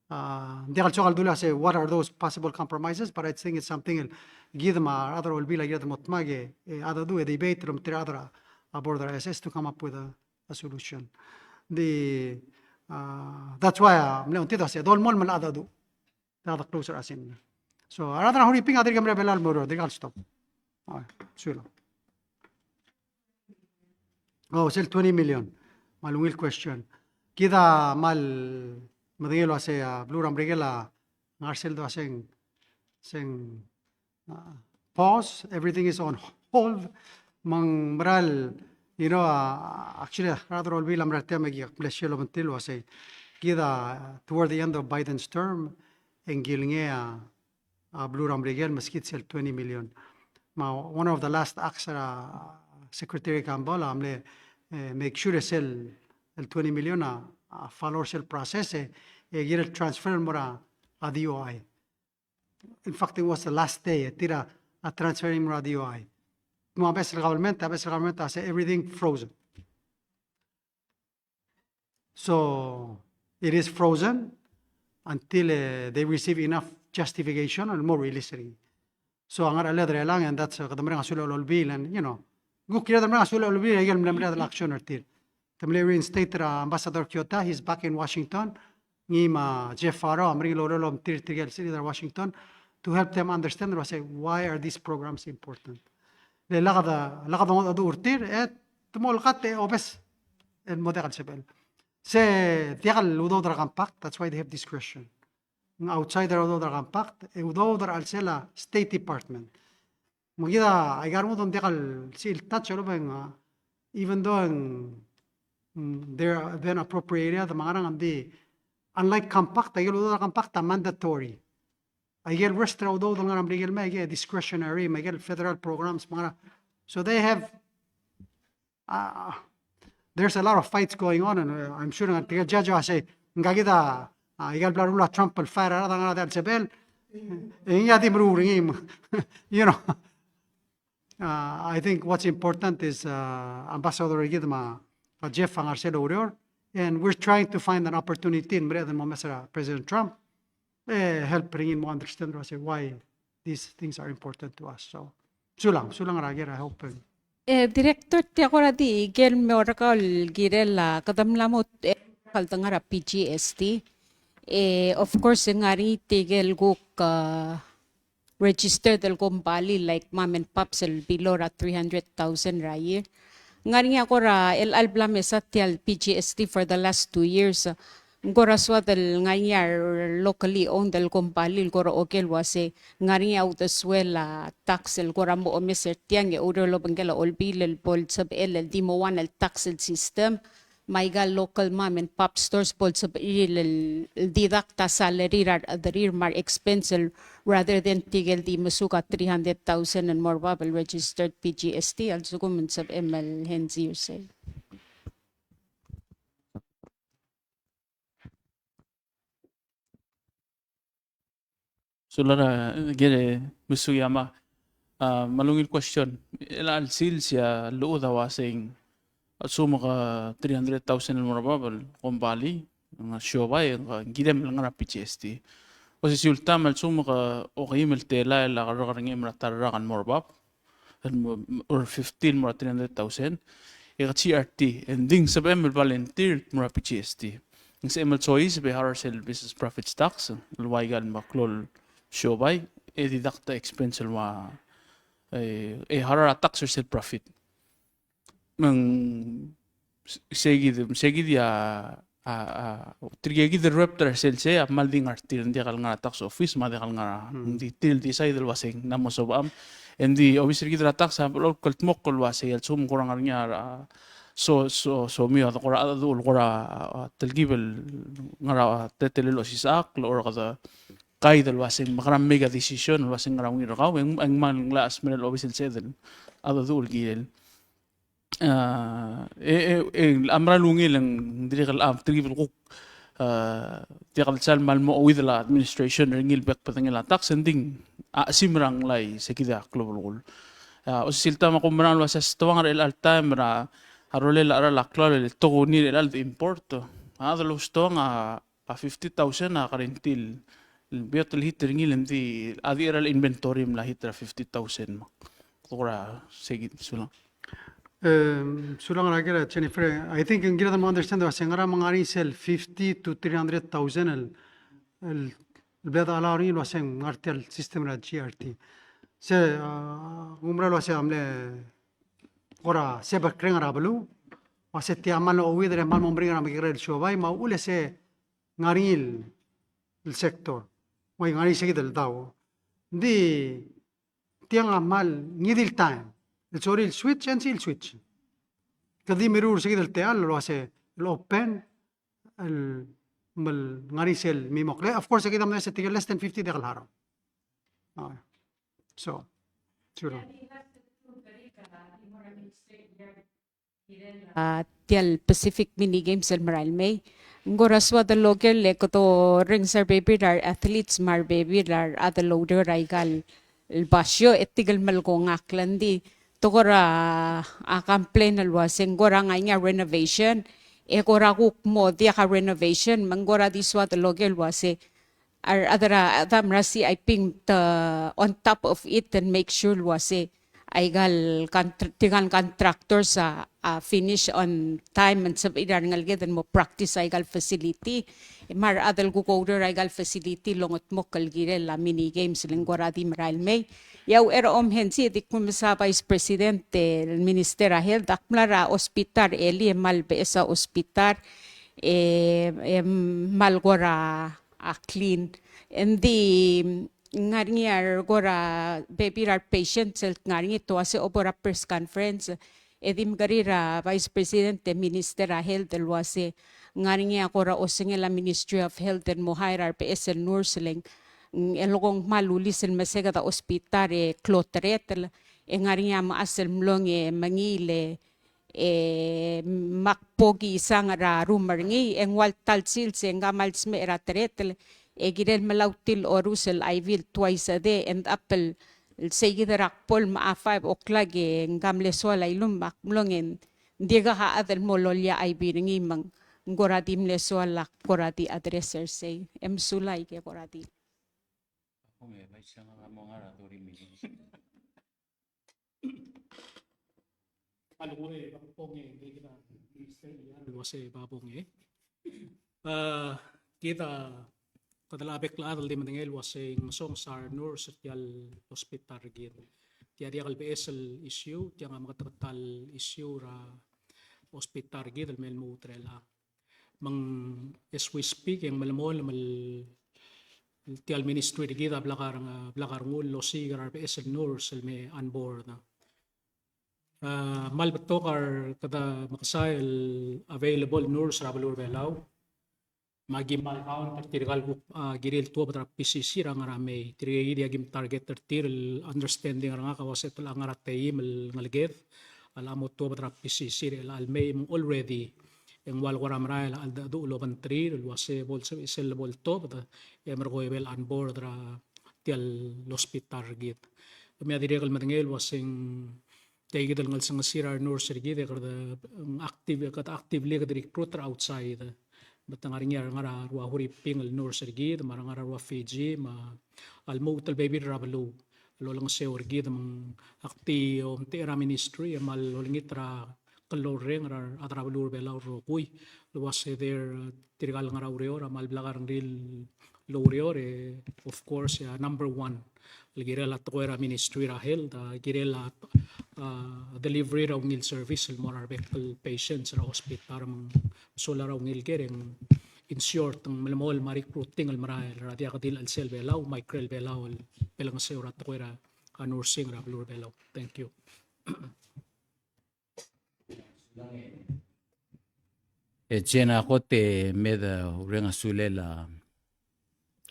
Di kalso kaldula say what are those possible compromises, but I think it's something give them other will be like the motmage other do a debate from three other border SS to come up with a solution. That's why Leontito said all more man other do the other closer as in. So rather hurry ping other gamre belal moro they got stop. Sure. Oh, still 20 million. Mal will question. Kita mal madingelo ase blue rambrigela Marcel do aseng pause. Everything is on hold. Mang bral, you know, actually rather all will amrate magi bless you lobantil ase. Kita toward the end of Biden's term engilnge blue rambrigel maskit sel 20 million. One of the last acts Secretary Campbell amle make sure sell el 20 million follow sell process get transfer mora a DOI. In fact, it was the last day tira a transferring mora DOI. No best government say everything frozen. So it is frozen until they receive enough justification and more realistically. So ang leather lang and that's kadamrang asulo lolbil and you know go kira damrang asulo lolbil ayel mlamla action artir tamle reinstate ambassador Kyoto, he's back in Washington ni ma Jeff Farrow amri lololom tir tigel city Washington to help them understand and say why are these programs important le lagada do urtir et tumol qat obes el model sebel se tigal ludo dragon pact, that's why they have discretion. Outsider of the compact, Udodar Alcela State Department. Mugida, I got one decal seal touch even though they're then appropriated, the Marang and the unlike compact, I get compact mandatory. I get restra although the Marang Meg discretionary, I get federal programs, so they have there's a lot of fights going on, and I'm sure that the judge will say, Ngagida. Igal blarula Trump el fire ara danga del sebel ya di bruring you know I think what's important is Ambassador Gidma Jeff Marcelo Urior, and we're trying to find an opportunity in President Trump help bring in more understand why these things are important to us. So sulang rager I hope Director Tiagora di gel meorakal girela kadamlamot kaldangara PGST. Of course, ngari tigel guk registered del gombali like mom and pops el below 300,000 ra year. Ngari nga kora el albla mesatial PGST for the last 2 years. Ngora swa del ngayar locally owned del gombali gora okel wase ngari out as well tax el gora mo omeser tiang e uro lo bangela olbil el bol sab el di mo wan el tax el system. Maiga local mom and pop stores po sa il didakta salary at mar expense rather than tigel di masuka 300,000 and more bubble registered PGST also kumun sa ML henzi say. Sulara gere Musuyama malungil question al sil siya loo daw asing at sumo ka 300,000 mo rababal kumbali nga showbay nga gidem lang nga PGST o si sultam al sumo ka okay meltela la karang imra tarakan mo rabab or 15 mo 300,000 e CRT and ding sa ML volunteer mo PGST ng sa ML choice be sell business profits tax luway gal maklol showbay e didakta expense wa e harar tax or sell profit mang segid ya trigegi the raptor selse mal ding artil ndi kal nga tax office ma de kal nga di til di side del wasing namo sobam endi obviously gidra tax ha kalt mokol wase el sum kurang nga so mi ada kora adul kora telgibel nga tetelelo sisak or kada kay del wasing makaram mega decision wasing nga ngir kaw ang man last minute obviously sedel adul gil amra lungi lang dirikal tribal cook tikal sal mal mo with la administration ringil back patangila tax ending simrang lay sekida global goal o silta makumran was stawang el time ra harole la ra la klol el to ni el import adalo stong 50,000 na karentil. Betul hitter ngil di adiral inventory mla hitra 50,000 ma. Kura segit sulang. Sulang ragira Jennifer, I think in Gira mo understand was ngara mangari sell 50 to 300,000 el beda alawri was ngartel system ra GRT. Se umra lo se amle ora se bakrenga rablu was ti amal o widre mal mombringa na migrel shobay ma ule se ngaril el sector. May ngari segit el daw. Di tiang amal ngidil time. El sorry el switch and seal switch. Kadi mirur seguido el teal lo hace el open el ngaris el mimo. Of course kita muna sa tigil less than 50 dekal haro. So, sure. Tial Pacific Mini Games el Maral May. Ngora swa the local le koto ring sir baby dar athletes mar baby dar ada loader raigal el basyo etigal malgo ngaklandi tokora a complain alwa sengora nga renovation e gora guk mo dia ka renovation mangora di swa the local wase ar adara adamra si I ping on top of it and make sure wase aigal tigan contractor sa finish on time and sab idar ngalge den mo practice aigal facility mar adal ko coder aigal facility longot mo kalgire la mini games lengora di maral may yaw om hensi dik sa vice president el minister ahel dakmlara hospital eli malbe sa hospital malgora clean and the ngaringar gora baby rar patients ngaringi to ase opera press conference edim garira vice president minister health delwase ngaringi akora osengela ministry of health and mohairar ps nursing elogong malulis el mesega da hospital clotret ngaringi am asel mlong mangile makpogi sangara rumarngi engwal talsil sengamal sme eratretel egirel malautil orusel I will twice a day and apple segidarak pol ma 5 o'clock ngamle sola ilum makmlongen diga ha adel mololya ay biringi mang ngoradi mle sola koradi addresser say sulay ke koradi kita kadalabek la adal di maningel wasing masong sar nur setial hospital gid tiari kal BSL issue tiang makatatal issue ra hospital gid al melmu trela mang as we speak yang malamol mal tial ministry gid blakar ngul lo sigar BSL nur sel me on board na mal betokar kada makasay available nurse ra balur belaw magimal kaon pertirgal giril tuwa patra PCC rang rame tirigi dia gim target tertir understanding rang kawaset lang ngaratay mal ngalget alamo tuwa patra PCC el almay already yang wal waram rai al du lo bantri wase bol sel bol to patra emergoy bel on board ra tial hospital git kami adiregal madengel wasing tay gidal ngal sang sirar nursery gid kada actively kada recruiter outside batang aringyar ngara ruwa huri pingal nursery gid marang ngara ruwa Fiji ma almo tal baby rabalu lolang seur gid mang akti tera ministry mal lolingit ra kaloreng ra atrabalu belaw ro kuy luwas there tirgal ngara ureor mal blagar ril loreor of course number 1 ligirela toera ministry ra health girela delivery raw ngil service el morar bekal patients ra hospital mang solar raw ngil kereng in short ang malamol ma-recruiting al maray radia kadil al sel belaw micrel belaw belang seurat toera nursing ra blur belaw thank you Jena kote meda urenga sulela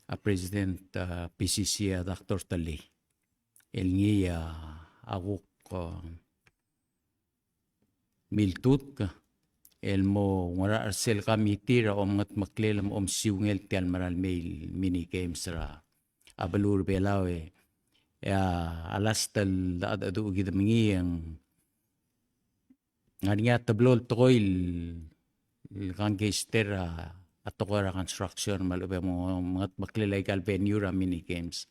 a president PCC Dr. Tali el ngi aguk miltut el mo ngara arsel committee ra ngat maklelam siungel tial maral mail mini games ra abalur belawe ya alastal adu gid mengi yang ngariya tablol toil gangester at ko construction malube mo mga makliligal venue ra mini games.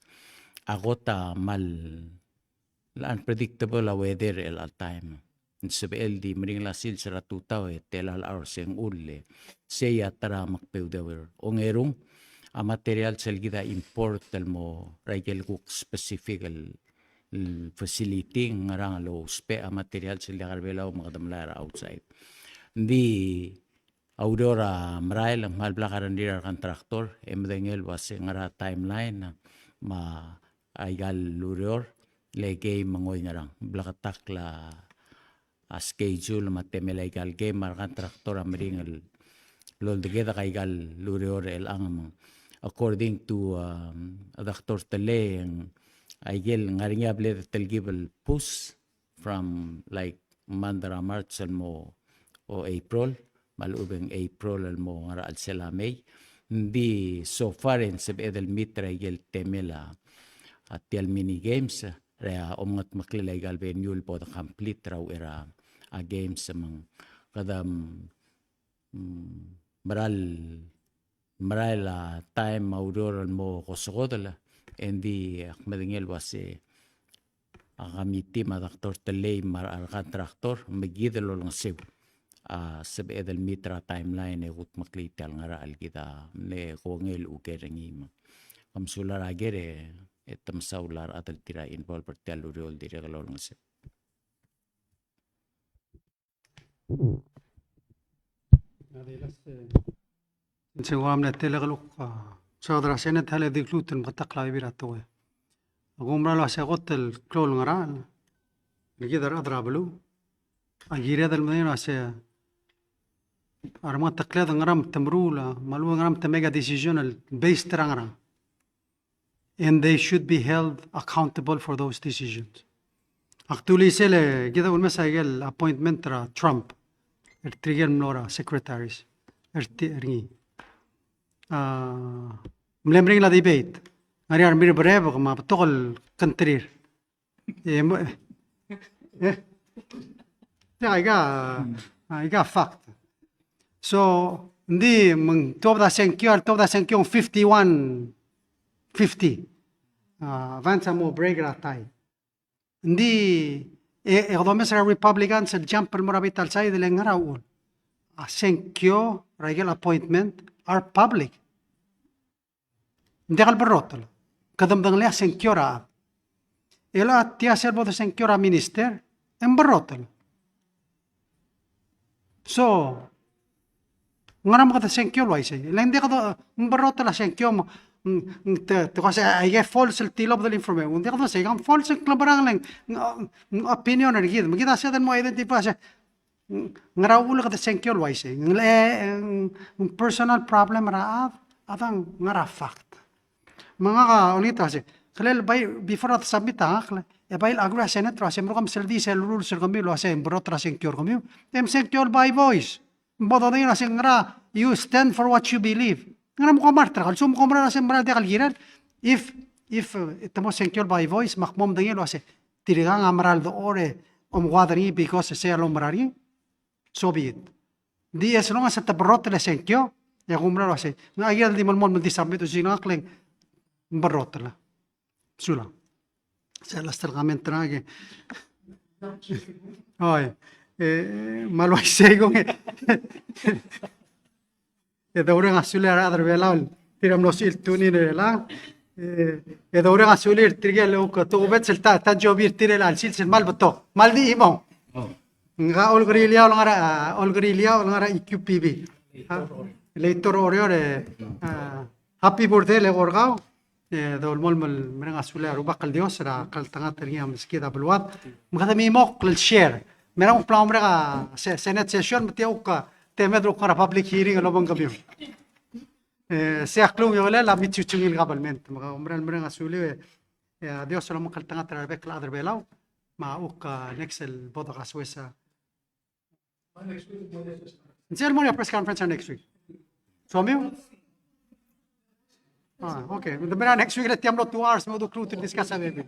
Ako ta unpredictable weather all time. Sebel di mering lasil sa tutaw telal hours yang ulle. Siya tara makpeudawer. Ongerong a material sel kita import mo ragel cook specific facility ngarang lo spe a material sel karbela mga damlara outside. Di aurora marail ang malblakaran dira kan traktor emdengel was ngara timeline ma aigal lurior lege mangoy ngarang blakatak la a schedule matemelay gal game markan traktor amringal lol degeda kaigal lurior el ang according to Dr. Tele aigel ngarinya ble telgibel push from like Mandara March mo o April malubeng April mo ngara al selamay hindi so far in sab edel mitra aigel temela at tial mini games rea omngat maklilay venue po the complete raw era a games mang kadam maral time maudoran mo kosokodala endi akmadingel wase akamiti madaktor telay mararkan traktor magidalo lang sib sab edel mitra timeline ut maklital ngara al kita ne kongel ukerengim kamsular agere etam saular atal tira involve pertel uriol dire kalolong sib. Segwam na telegaluk saudara senet hale dikluten batakla ibiratowe. Agumra la segotel klol ngaral. Ligidar adrablu. Agire dal medina se arma takled ngaram tamrula malu ngaram tamega decisional based rangaram. And they should be held accountable for those decisions. Actually sele gida ulmesagel appointment tra Trump. Trigger Nora secretaries. Ringi. Mlemring la debate. Ngari mir breve ma tokol country. I got fact. So hindi mang tobda senkyo 51-50. Avanza mo break ratay. Hindi economic Republicans jump morabit al side de ngaraul. Senkyo regular appointment are public. Hindi kalbarotol. Kadamdang liya senkyo ra. Ela tiya serbo de senkyo ra minister embarotol. So ngaram ka senkyo lo ise. Ela hindi ka do embarotol senkyo mo. Kasi I get false tilop del information. Hindi ka do say kam false klabarang lang opinion na gid. Magita sa mo identify sa ngarawul ka senkyo lo ise. Personal problem ra atang ngara fact. Mga ka ulit kasi kalel bay before at submit bayil agra senate ra semro kam seldi sel rules sel kami lo ase brot ra senkyo kami. Tem senkyo by voice. Bodo na yun ngra you stand for what you believe. Nga mo kamartra kal sum komra na sembra de kalgiran if itamo senkyo by voice makmom dangelo ase tirigang amral do ore wadari because se alombrari so be it. Di as long as at brot la senkyo ya kumra lo ase nga agil di malmon di submit to sinakleng brot la sula se la stragament trage oy malo segong daure ngasuler adar belal tiram nosil tunin la daure ngasuler tirgel ko to bet selta ta jobir tirel al sil mal beto mal di imo nga olgrilia ngara IQPB leitor ore happy birthday le gorgao dol mol merang ngasuler ubakal dios ra kal tanga ternya meskida belwat mgadami mo kal share merang plan mereka senate session metiau ka temedro kara public hearing alobang kami siaklum yola la mitchuchungil government mga umral merang asuli dios solo makal tanga terabek la other belau ma uk next el bodo kaswesa next week ceremony press conference next week so amigo okay the next week let tiamlo 2 hours mo do clue to discuss avec